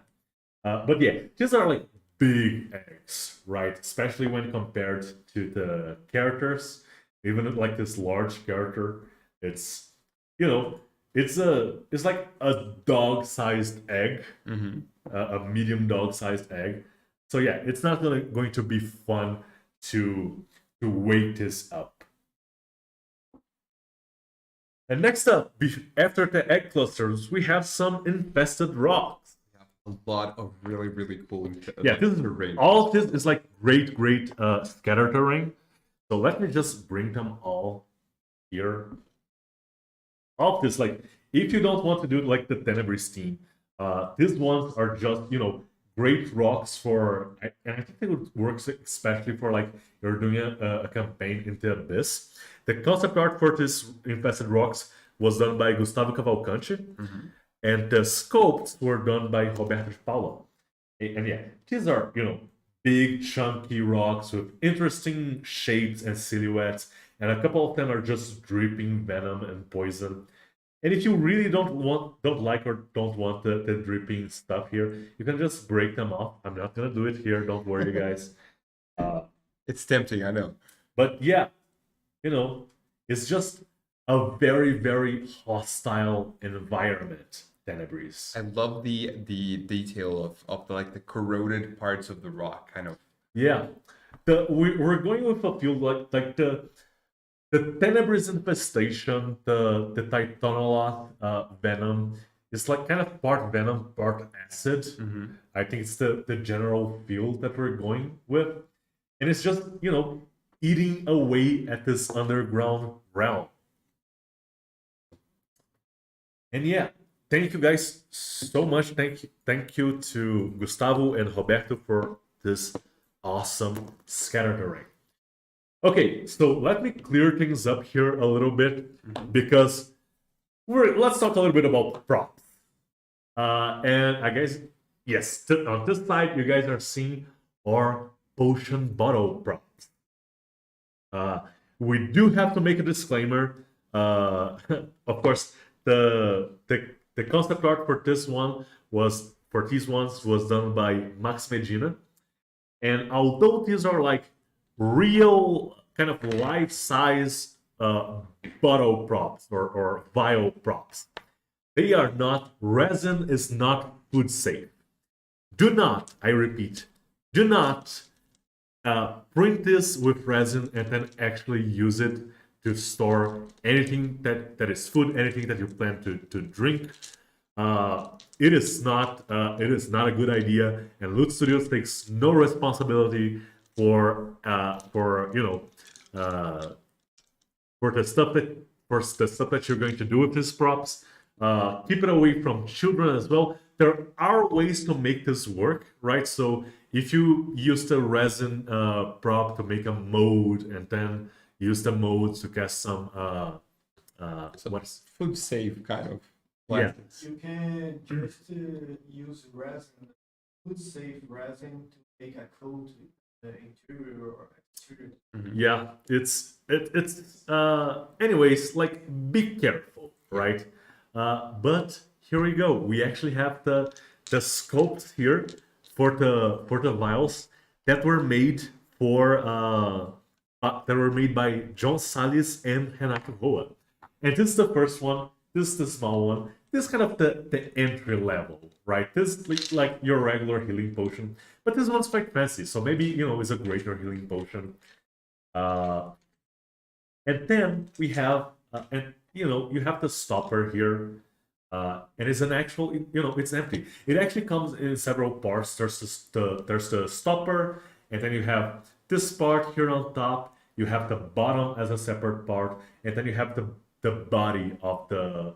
But yeah, these are like big eggs, right? Especially when compared to the characters. Even like this large character, it's it's like a dog-sized egg, a medium dog-sized egg. So yeah, it's not going to be fun to weight this up. And next up, after the egg clusters, we have some infested rocks. A lot of really cool. Yeah, this is terrain. all of this is like great scatter terrain. So let me just bring them all here. All of this, like, if you don't want to do it like the Tenebris team, these ones are just, great rocks for, and I think it works especially for like you're doing a campaign in the Abyss. The concept art for this infested rocks was done by Gustavo Cavalcante, and the sculpts were done by Roberto de Paula. And yeah, these are, big chunky rocks with interesting shapes and silhouettes, and a couple of them are just dripping venom and poison. And if you really don't like or don't want the dripping stuff here, you can just break them off. I'm not gonna do it here, don't worry guys. It's tempting, I know. But yeah, it's just a very hostile environment, Tenebris. I love the detail of the corroded parts of the rock, kind of. Yeah, we're going with a few like the Tenebris Infestation, the Titanoloth Venom is like kind of part Venom, part acid. I think it's the general feel that we're going with, and it's just eating away at this underground realm. And yeah, thank you guys so much. Thank you to Gustavo and Roberto for this awesome scatter terrain. Okay, so let me clear things up here a little bit because let's talk a little bit about props. And I guess yes, on this side you guys are seeing our potion bottle props. We do have to make a disclaimer. Of course, the concept art for these ones was done by Max Medina, and although these are like real kind of life-size bottle props or vial props, they are not. Resin is not food safe. Do not, I repeat, do not print this with resin and then actually use it to store anything that is food, anything that you plan to drink. It is not a good idea, and Loot Studios takes no responsibility for the stuff course, the stuff that you're going to do with these props. Keep it away from children as well. There are ways to make this work, right? So if you use the resin prop to make a mode and then use the mode to cast some what's Food safe kind of yeah. plastics. You can just use resin, food safe resin to make a coat with the interior or exterior. Yeah, it's anyways, like be careful, right? But here we go. We actually have the sculpts here for the vials that were made by John Salles and Renato Roa. And this is the first one. This is the small one. This is kind of the entry level, right? This is like your regular healing potion, but this one's quite fancy. So maybe it's a greater healing potion. And then we have, you have the stopper here, and it's an actual, it's empty. It actually comes in several parts. There's the stopper, and then you have this part here on top. You have the bottom as a separate part, and then you have the body of the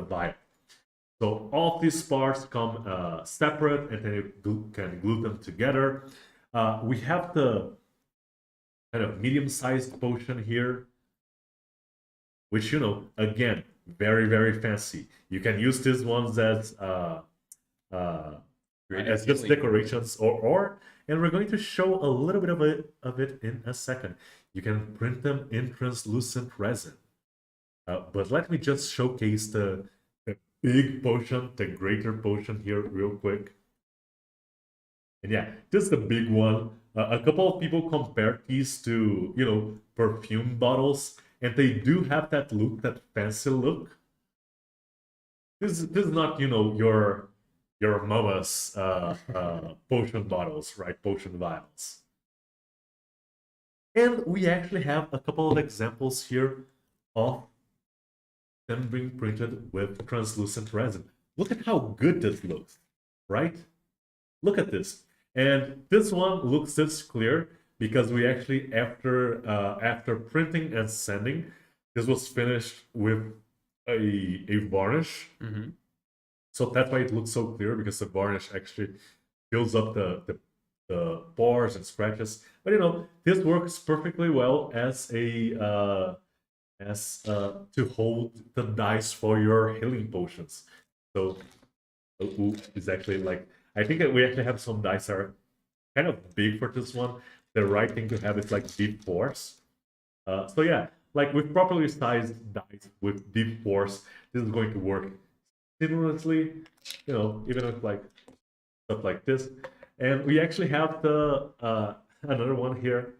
vial. So all of these parts come separate, and then you can glue them together. We have the kind of medium-sized potion here, which, again, very, very fancy. You can use these ones as just decorations, and we're going to show a little bit of it in a second. You can print them in translucent resin. But let me just showcase the big potion, the greater potion here real quick. And yeah, this is the big one. A couple of people compare these to, perfume bottles, and they do have that look, that fancy look. This is not, your mama's potion bottles, right? Potion vials. And we actually have a couple of examples here of them being printed with translucent resin. Look at how good this looks, right? Look at this. And this one looks this clear because we actually, after printing and sanding, this was finished with a varnish. So that's why it looks so clear, because the varnish actually fills up the pores and scratches. But this works perfectly well as to hold the dice for your healing potions. So it's actually like, I think that we actually have some dice that are kind of big for this one. The right thing to have is like deep force. So yeah, like with properly sized dice with deep force, this is going to work seamlessly, even with like stuff like this. And we actually have the another one here,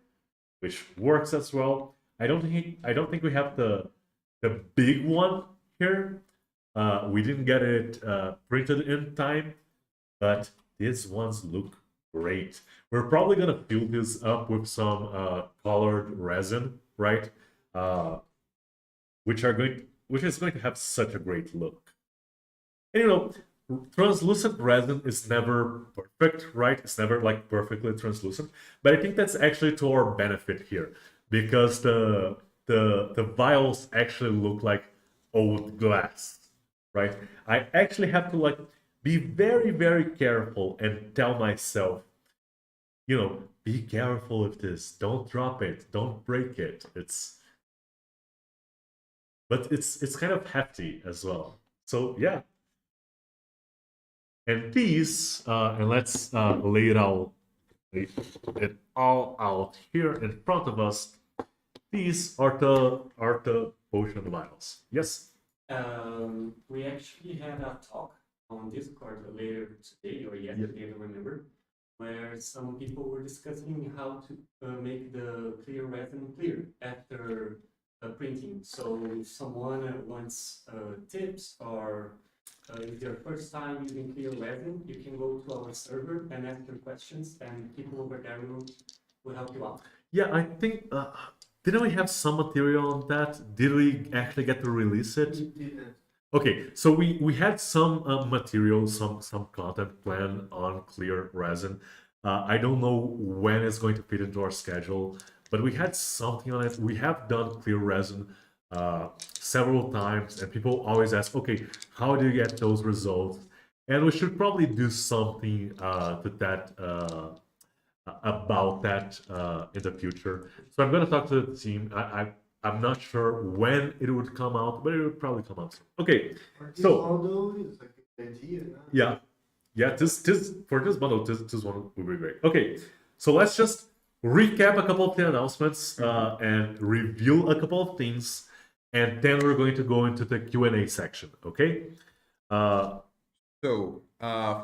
which works as well. I don't think we have the big one here. We didn't get it printed in time, but these ones look great. We're probably gonna fill this up with some colored resin, right? Which is going to have such a great look. And translucent resin is never perfect, right? It's never like perfectly translucent, but I think that's actually to our benefit here, because the vials actually look like old glass, right? I actually have to like be very, very careful and tell myself, be careful with this. Don't drop it. Don't break it. But it's kind of hefty as well. So yeah. And these, and let's lay it all out here in front of us. These are the potion vials. Yes. We actually had a talk on Discord later today or yesterday, I don't remember, where some people were discussing how to make the clear resin clear after printing. So if someone wants tips, or if your first time using clear resin, you can go to our server and ask your questions, and people over there will help you out. Yeah, I think didn't we have some material on that? Did we actually get to release it? We didn't. Okay, so we had some material, some content planned on clear resin. I don't know when it's going to fit into our schedule, but we had something on it. We have done clear resin several times, and people always ask, okay, how do you get those results? And we should probably do something to that about that in the future. So I'm going to talk to the team. I'm not sure when it would come out, but it would probably come out soon. Okay, so Although it's like a good idea. yeah, this for this bundle, this one will be great. Okay, so let's just recap a couple of the announcements and review a couple of things, and then we're going to go into the Q&A section. Okay. So,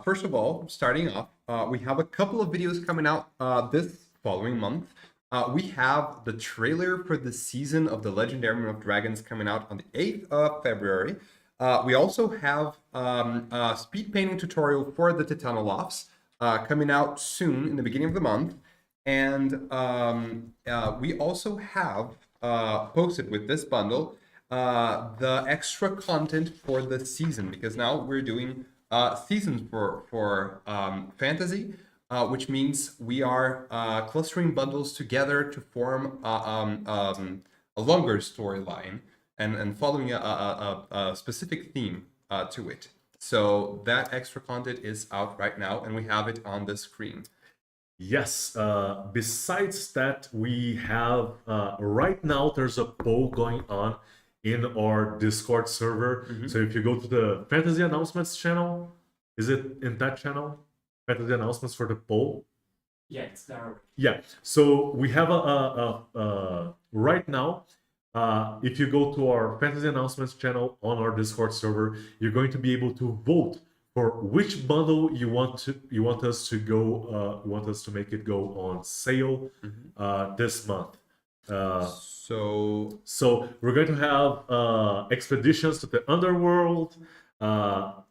first of all, starting off, we have a couple of videos coming out this following month. We have the trailer for the season of the Legendarium of Dragons coming out on the 8th of February. We also have a speed painting tutorial for the Titanolofts coming out soon in the beginning of the month. And we also have posted with this bundle the extra content for the season, because now we're doing seasons for fantasy, which means we are clustering bundles together to form a longer storyline and following a specific theme to it. So that extra content is out right now, and we have it on the screen. Yes, besides that, we have right now there's a poll going on in our Discord server. So if you go to the Fantasy Announcements channel, is it in that channel? Fantasy Announcements for the poll? Yeah, it's there. Yeah, so we have right now, if you go to our Fantasy Announcements channel on our Discord server, you're going to be able to vote for which bundle you want us to make it go on sale this month. So we're going to have Expeditions to the Underworld,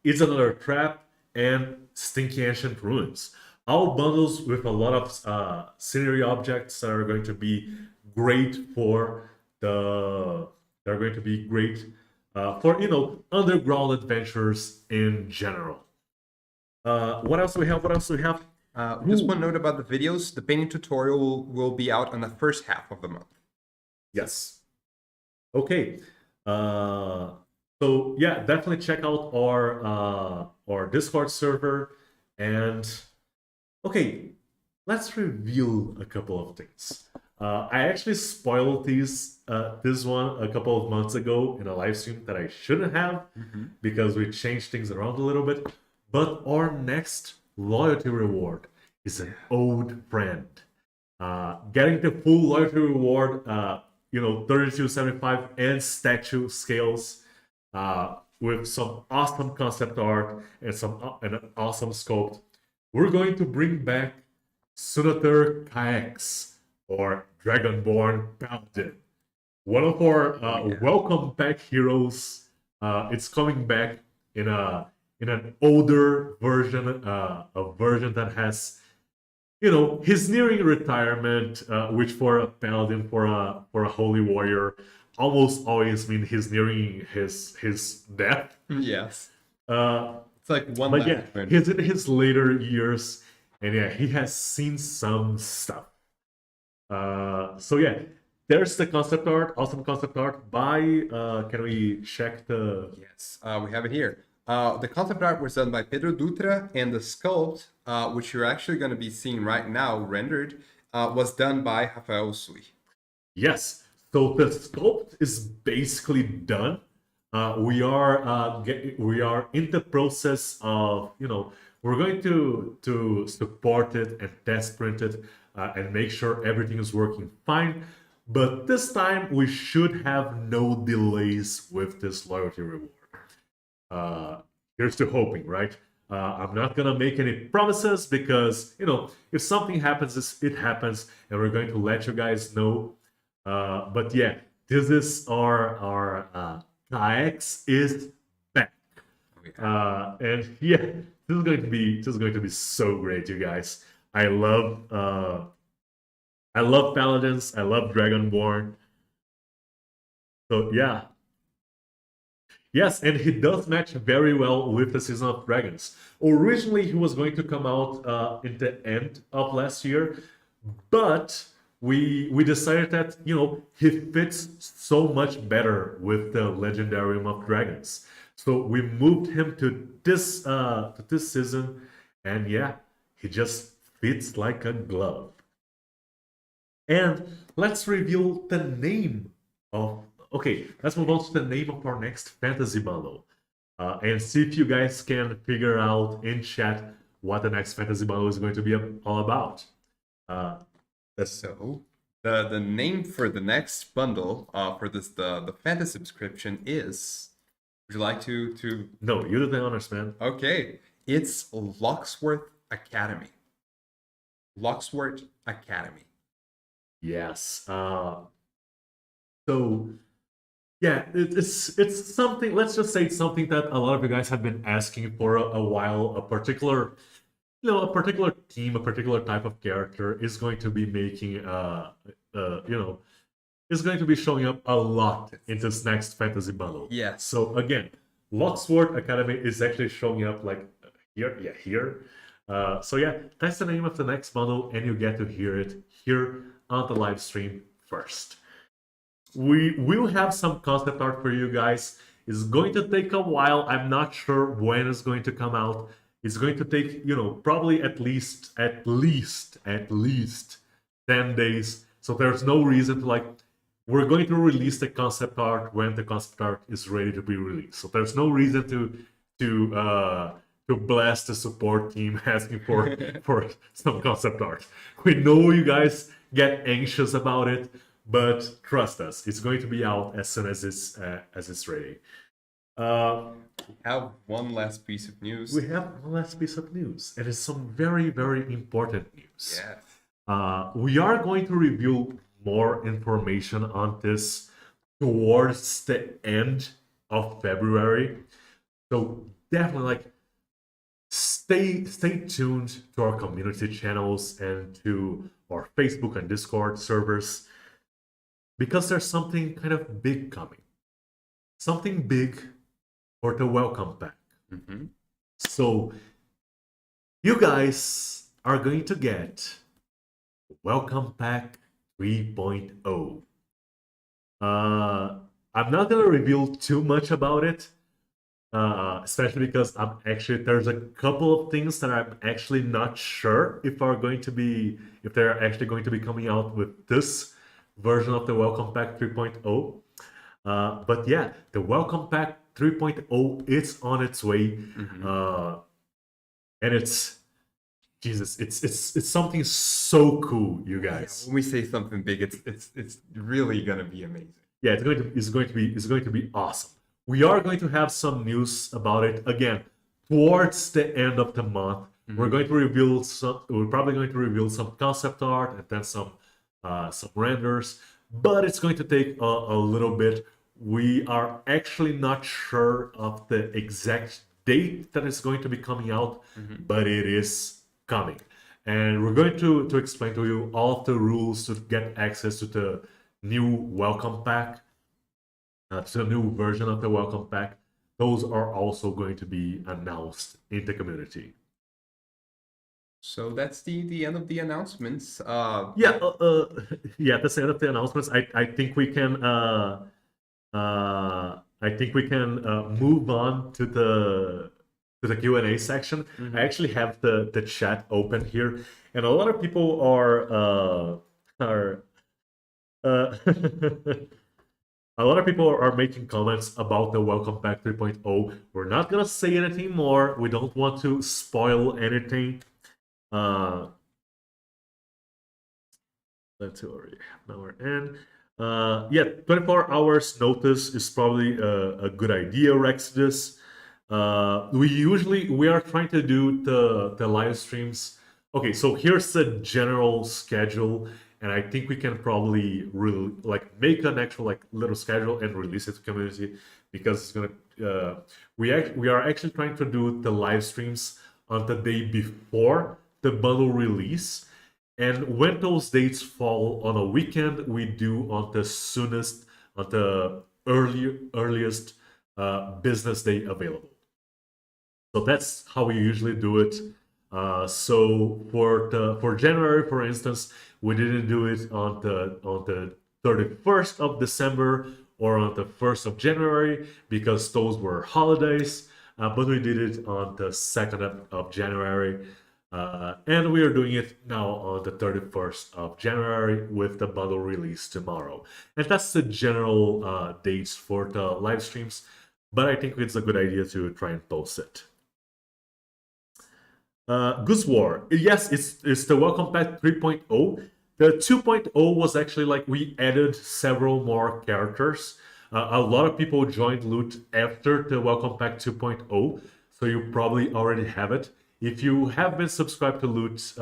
It's Another Trap, and Stinky Ancient Ruins. All bundles with a lot of scenery objects that are going to be great for underground adventures in general. What else do we have? Just one note about the videos. The painting tutorial will be out on the first half of the month. Yes. Okay. So yeah, definitely check out our Discord server. And okay, let's review a couple of things. I actually spoiled this one a couple of months ago in a live stream that I shouldn't have, because we changed things around a little bit. But our next loyalty reward is an old friend. Getting the full loyalty reward, 3275 and statue scales, with some awesome concept art and an awesome sculpt. We're going to bring back Minotaur KX, or Dragonborn Paladin, one of our welcome back heroes. It's coming back in an older version, a version that has, he's nearing retirement, which for a paladin, for a holy warrior, almost always mean he's nearing his death. Yes. It's like one. But yeah, he's in his later years, and yeah, he has seen some stuff. So yeah, there's the concept art, awesome concept art by. Can we check the? Yes, we have it here. The concept art was done by Pedro Dutra, and the sculpt, which you're actually going to be seeing right now rendered, was done by Rafael Sui. Yes. So the sculpt is basically done. We are in the process of, we're going to support it and test print it and make sure everything is working fine. But this time we should have no delays with this loyalty reward. Here's to hoping, right? I'm not gonna make any promises because, if something happens, it happens, and we're going to let you guys know. But yeah, this is our KX is back, and yeah, this is going to be so great, you guys. I love paladins. I love Dragonborn. So yeah. Yes, and he does match very well with the Season of Dragons. Originally, he was going to come out in the end of last year, but we decided that he fits so much better with the Legendarium of Dragons. So we moved him to this season, and yeah, he just fits like a glove. And let's reveal the name of. Okay, let's move on to the name of our next fantasy bundle, and see if you guys can figure out in chat what the next fantasy bundle is going to be all about. So the name for the next bundle for this the fantasy subscription is. Would you like to? No, you do the honors, man. Okay, it's Locksworth Academy. Locksworth Academy. Yes. So yeah, it's something. Let's just say it's something that a lot of you guys have been asking for a while. A particular team, a particular type of character is going to be making is going to be showing up a lot in this next fantasy bundle. Yes. So again, Locksword Academy is actually showing up like here. Yeah, here. So yeah, that's the name of the next bundle, and you get to hear it here on the live stream first. We will have some concept art for you guys. It's going to take a while. I'm not sure when it's going to come out. It's going to take, probably at least 10 days. So there's no reason to we're going to release the concept art when the concept art is ready to be released. So there's no reason to blast the support team asking for some concept art. We know you guys get anxious about it, but trust us, it's going to be out as soon as it's ready. We have one last piece of news. We have one last piece of news, and it's some very, very important news. Yeah. We are going to reveal more information on this towards the end of February. So definitely stay tuned to our community channels and to our Facebook and Discord servers, because there's something kind of big coming. Something big for the welcome pack. Mm-hmm. So you guys are going to get welcome pack 3.0. I'm not gonna reveal too much about it, especially because there's a couple of things that I'm actually not sure if they're actually going to be coming out with this version of the welcome pack 3.0. But yeah, the welcome pack 3.0 is on its way. Mm-hmm. And it's something so cool, you guys. Yeah, when we say something big, it's really gonna be amazing. Yeah, it's going to be awesome. We are going to have some news about it again towards the end of the month. Mm-hmm. We're probably going to reveal some concept art and then some renders, but it's going to take a little bit. We are actually not sure of the exact date that it's going to be coming out, but it is coming. And we're going to explain to you all of the rules to get access to the new welcome pack, to the new version of the welcome pack. Those are also going to be announced in the community. So that's the end of the announcements. That's the end of the announcements. I think we can move on to the Q&A section. Mm-hmm. I actually have the chat open here, and a lot of people are a lot of people are making comments about the welcome pack 3.0. We're not gonna say anything more. We don't want to spoil anything. Let's see where now we're in. 24 hours notice is probably a good idea, Rexidus. We are trying to do the live streams. Okay, so here's the general schedule, and I think we can probably make an actual little schedule and release it to community, because it's gonna we are actually trying to do the live streams on the day before the bundle release. And when those dates fall on a weekend, we do on the earliest business day available. So that's how we usually do it. So for January, for instance, We didn't do it on the 31st of December or on the 1st of January because those were holidays, but we did it on the 2nd of January. And we are doing it now on the 31st of January with the bundle release tomorrow. And that's the general dates for the live streams, but I think it's a good idea to try and post it. Goose War. Yes, it's the Welcome Pack 3.0. The 2.0 was actually like we added several more characters. A lot of people joined Loot after the Welcome Pack 2.0, so you probably already have it. If you have been subscribed to Loot,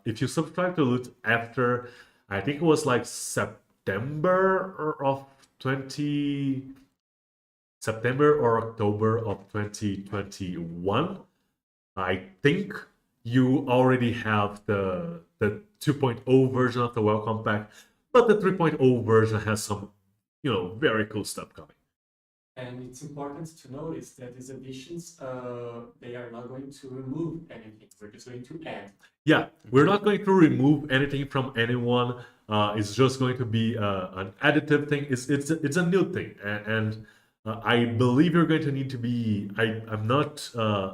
if you subscribe to Loot after, I think it was like September or October of 2021, I think you already have the 2.0 version of the Welcome Pack, but the 3.0 version has some, very cool stuff coming. And it's important to notice that these additions, they are not going to remove anything. We're just going to add. Yeah, we're not going to remove anything from anyone. It's just going to be an additive thing. It's a new thing, and I believe you're going to need to be. I'm not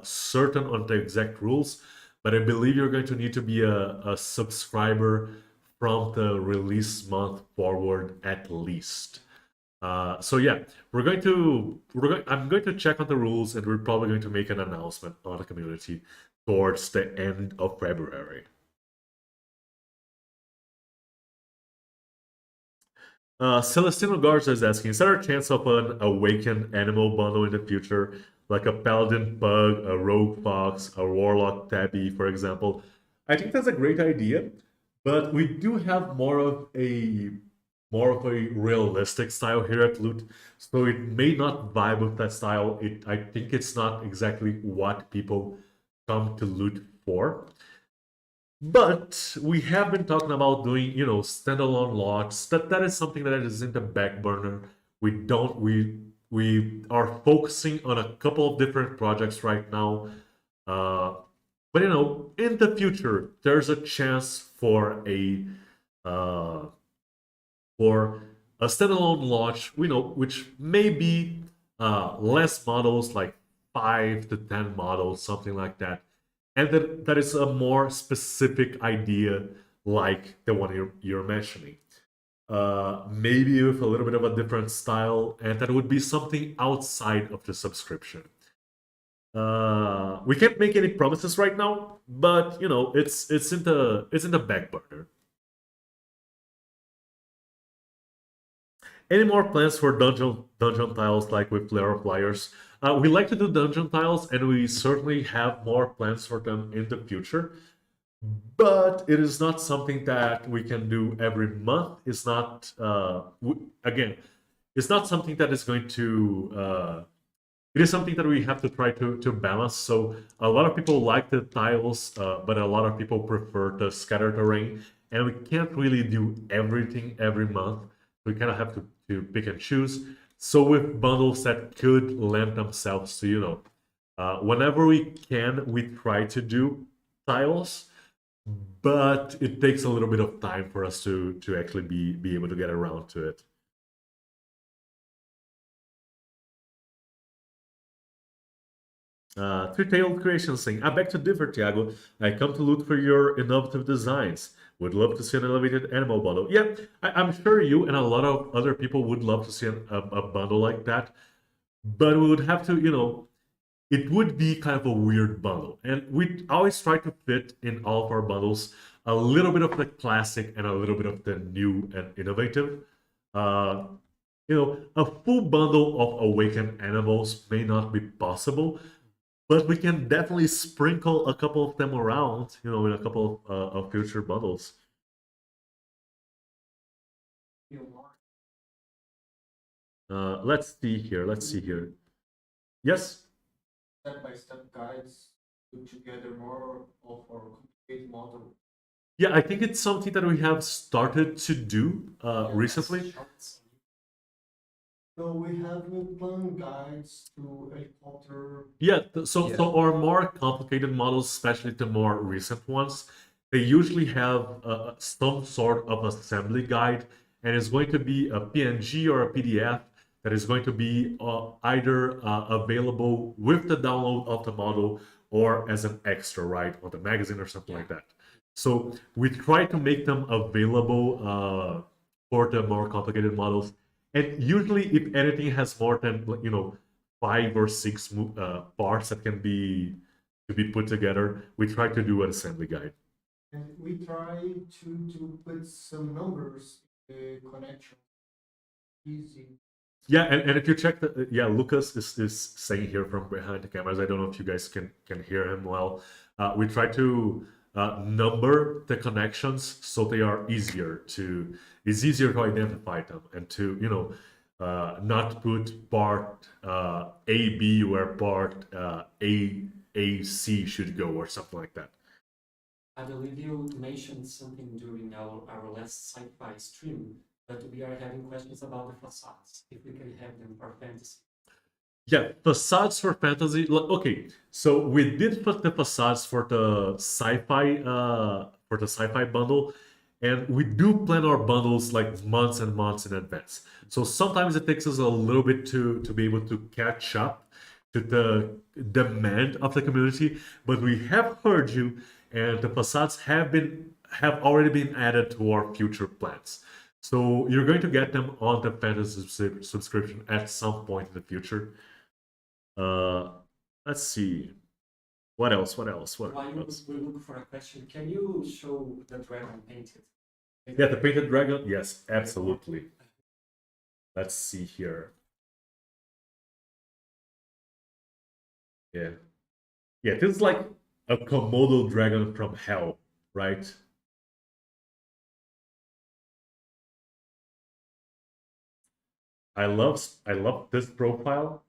certain on the exact rules, but I believe you're going to need to be a subscriber from the release month forward at least. So yeah, I'm going to check on the rules, and we're probably going to make an announcement on the community towards the end of February. Celestino Garza is asking, is there a chance of an awakened animal bundle in the future, like a paladin pug, a rogue fox, a warlock tabby, for example? I think that's a great idea, but we do have more of a realistic style here at Loot, so it may not vibe with that style. I think it's not exactly what people come to Loot for. But we have been talking about doing, standalone lots. That is something that is in the back burner. We are focusing on a couple of different projects right now. But in the future, there's a chance for a standalone launch, which may be less models, like 5 to 10 models, something like that. And that is a more specific idea like the one you're mentioning. Maybe with a little bit of a different style, and that would be something outside of the subscription. We can't make any promises right now, but it's in the back burner. Any more plans for dungeon tiles like with Flare of Flyers? We like to do dungeon tiles, and we certainly have more plans for them in the future. But it is not something that we can do every month. It's not, it's not something that is going to. It is something that we have to try to balance. So a lot of people like the tiles, but a lot of people prefer the scattered terrain, and we can't really do everything every month. We kind of have to pick and choose. So with bundles that could lend themselves to, whenever we can, we try to do tiles, but it takes a little bit of time for us to actually be able to get around to it. Three-tailed creation saying, I beg to differ, Tiago. I come to loot for your innovative designs. Would love to see an elevated animal bundle. Yeah, I'm sure you and a lot of other people would love to see a bundle like that. But we would have to, it would be kind of a weird bundle. And we always try to fit in all of our bundles a little bit of the classic and a little bit of the new and innovative. A full bundle of awakened animals may not be possible, but we can definitely sprinkle a couple of them around, in a couple of future bundles. Let's see here. Yes? Step-by-step guides put together more of our complete model. Yeah, I think it's something that we have started to do recently. So we have plan guides to helicopter. Yeah, so our more complicated models, especially the more recent ones, they usually have some sort of assembly guide, and it's going to be a PNG or a PDF that is going to be either available with the download of the model or as an extra, right, on the magazine or something like that. So we try to make them available for the more complicated models. And usually, if anything has more than 5 or 6 parts that can be to be put together, we try to do an assembly guide. And we try to put some numbers in the connection. Easy. Yeah, and if you check the Lucas is saying here from behind the cameras. I don't know if you guys can hear him well. We try to number the connections so they are it's easier to identify them and to not put part AB where part AC should go or something like that. I believe you mentioned something during our last sci-fi stream, but we are having questions about the facades, if we can have them for fantasy. Yeah, facades for fantasy. Okay, so we did put the facades for the sci-fi bundle, and we do plan our bundles like months and months in advance. So sometimes it takes us a little bit to be able to catch up to the demand of the community, but we have heard you, and the facades have already been added to our future plans. So you're going to get them on the fantasy subscription at some point in the future. Let's see. What else? While we look for a question, can you show the dragon painted? Yeah, the painted dragon. Yes, absolutely. Let's see here. Yeah. Yeah, this is like a Komodo dragon from hell, right? I love this profile.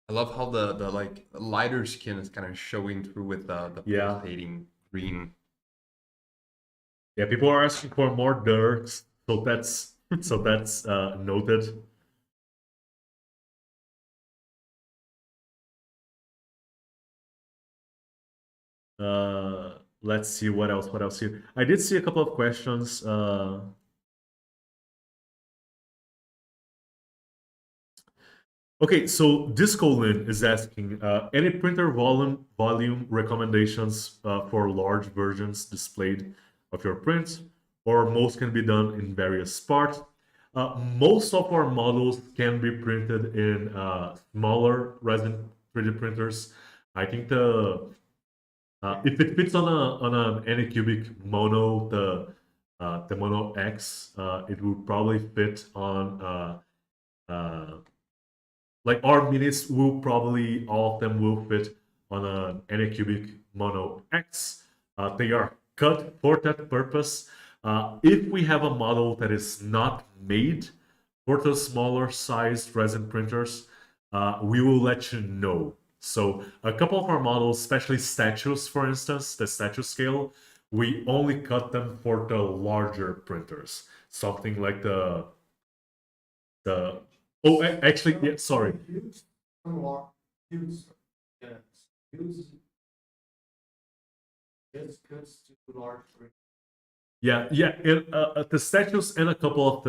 I love how the like lighter skin is kind of showing through with the pulsating green. Yeah, people are asking for more Dirks, so that's noted. Let's see what else here. I did see a couple of questions. Okay, so Discolin is asking any printer volume recommendations for large versions displayed of your prints, or most can be done in various parts. Most of our models can be printed in smaller resin 3D printers. I think if it fits on an Anycubic Mono, the Mono X, it would probably fit on like our minis will probably, all of them will fit on an Anycubic Mono X. They are cut for that purpose. If we have a model that is not made for the smaller sized resin printers, we will let you know. So a couple of our models, especially statues, for instance, the statue scale, we only cut them for the larger printers. Something like the oh, actually, yeah, sorry. Yeah, the statues and a couple of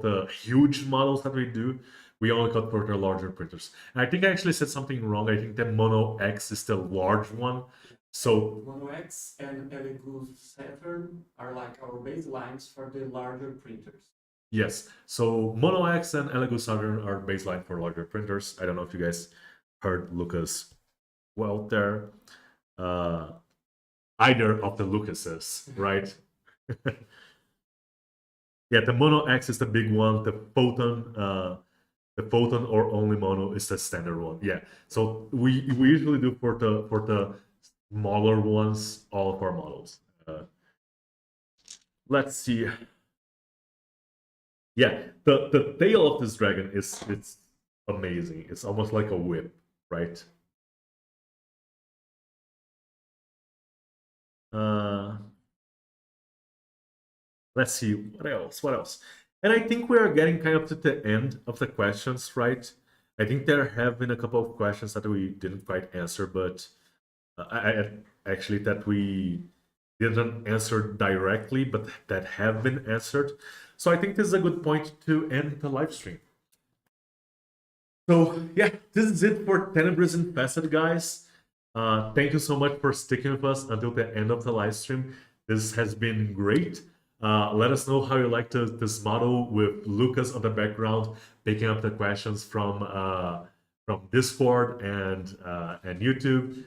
the huge models that we do, we only cut for the larger printers. And I think I actually said something wrong. I think the Mono X is the large one. So Mono X and Elegoo Saturn are like our baselines for the larger printers. Yes, so Mono X and Elegoo Saturn are baseline for larger printers. I don't know if you guys heard Lucas well there. Either of the Lucases, right? Yeah, the Mono X is the big one. The photon or only mono is the standard one. Yeah, so we usually do for the smaller ones all of our models. Let's see. Yeah, the tail of this dragon it's amazing. It's almost like a whip, right? Let's see what else. And I think we are getting kind of to the end of the questions, right? I think there have been a couple of questions that we didn't quite answer, but I actually that we didn't answer directly, but that have been answered. So I think this is a good point to end the live stream. So yeah, this is it for Tenebris Infested, guys. Thank you so much for sticking with us until the end of the live stream. This has been great. Let us know how you like this model with Lucas on the background, picking up the questions from Discord and YouTube.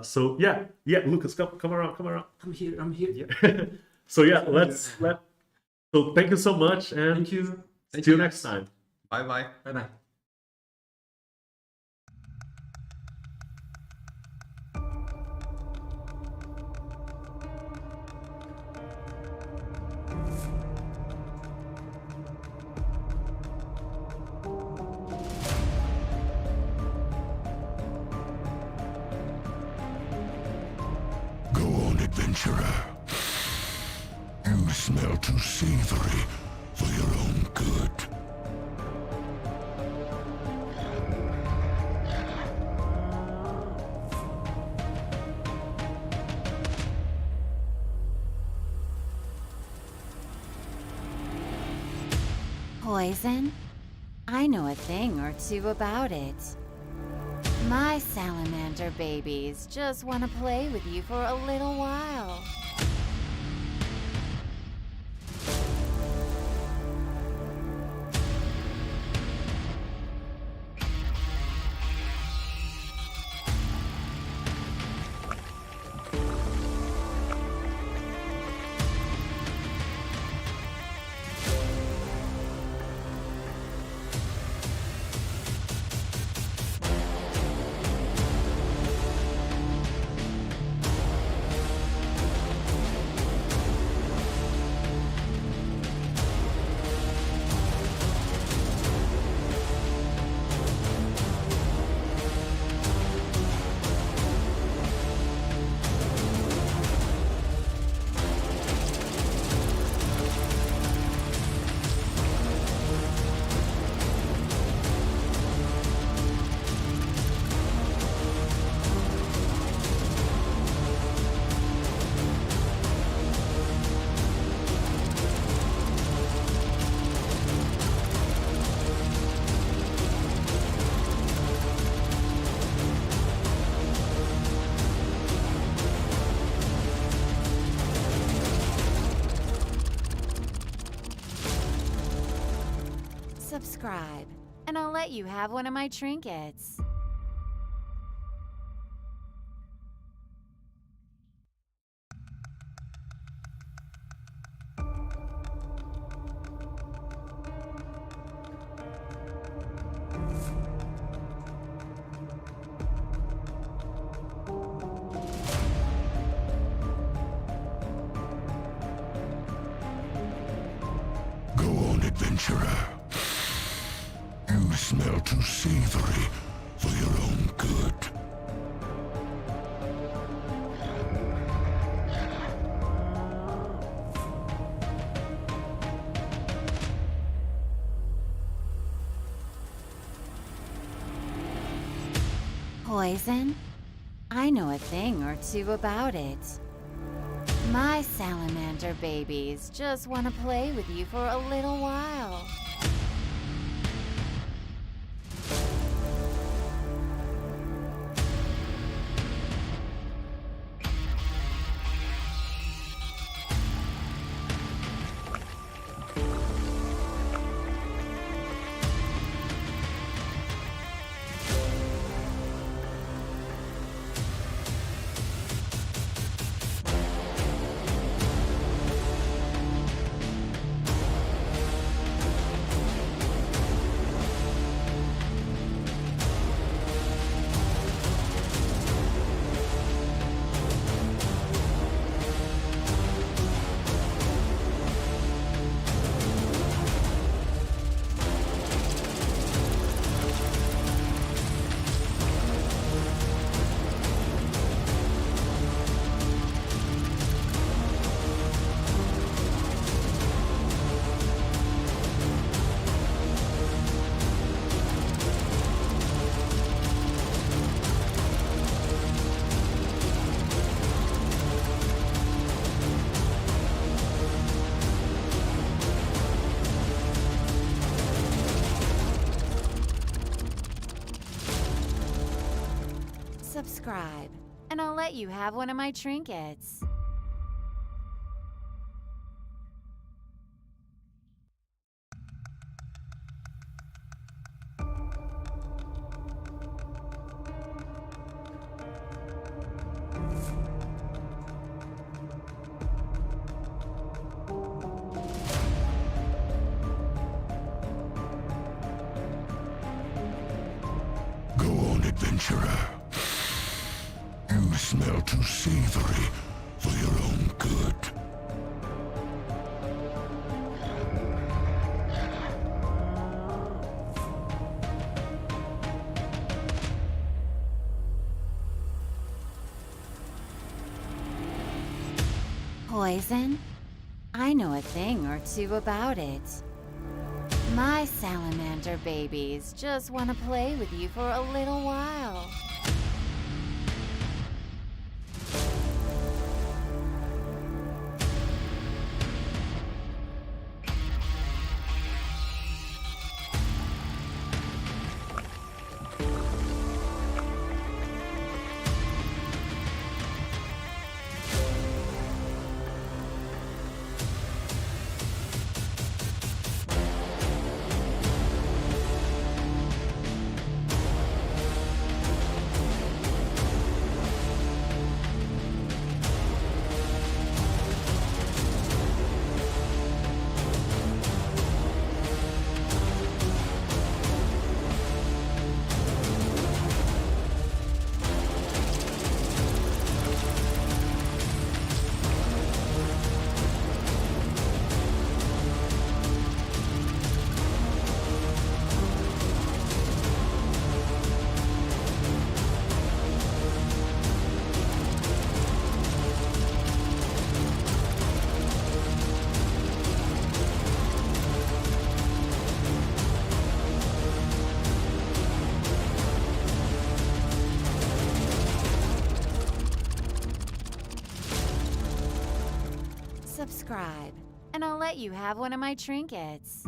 So yeah, Lucas, come around. I'm here. Yeah. So yeah, so thank you so much, and Thank you. see you next time. Bye bye. Bye-bye. Go on, adventurer. You smell too savory for your own good. Poison? I know a thing or two about it. My salamander babies just want to play with you for a little while. Subscribe, and I'll let you have one of my trinkets. Go on, adventurer. You smell too savory for your own good. Poison? I know a thing or two about it. My salamander babies just want to play with you for a little while. Subscribe, and I'll let you have one of my trinkets. Go on, adventurer. You smell too savory for your own good. Poison? I know a thing or two about it. My salamander babies just want to play with you for a little while. Subscribe, and I'll let you have one of my trinkets.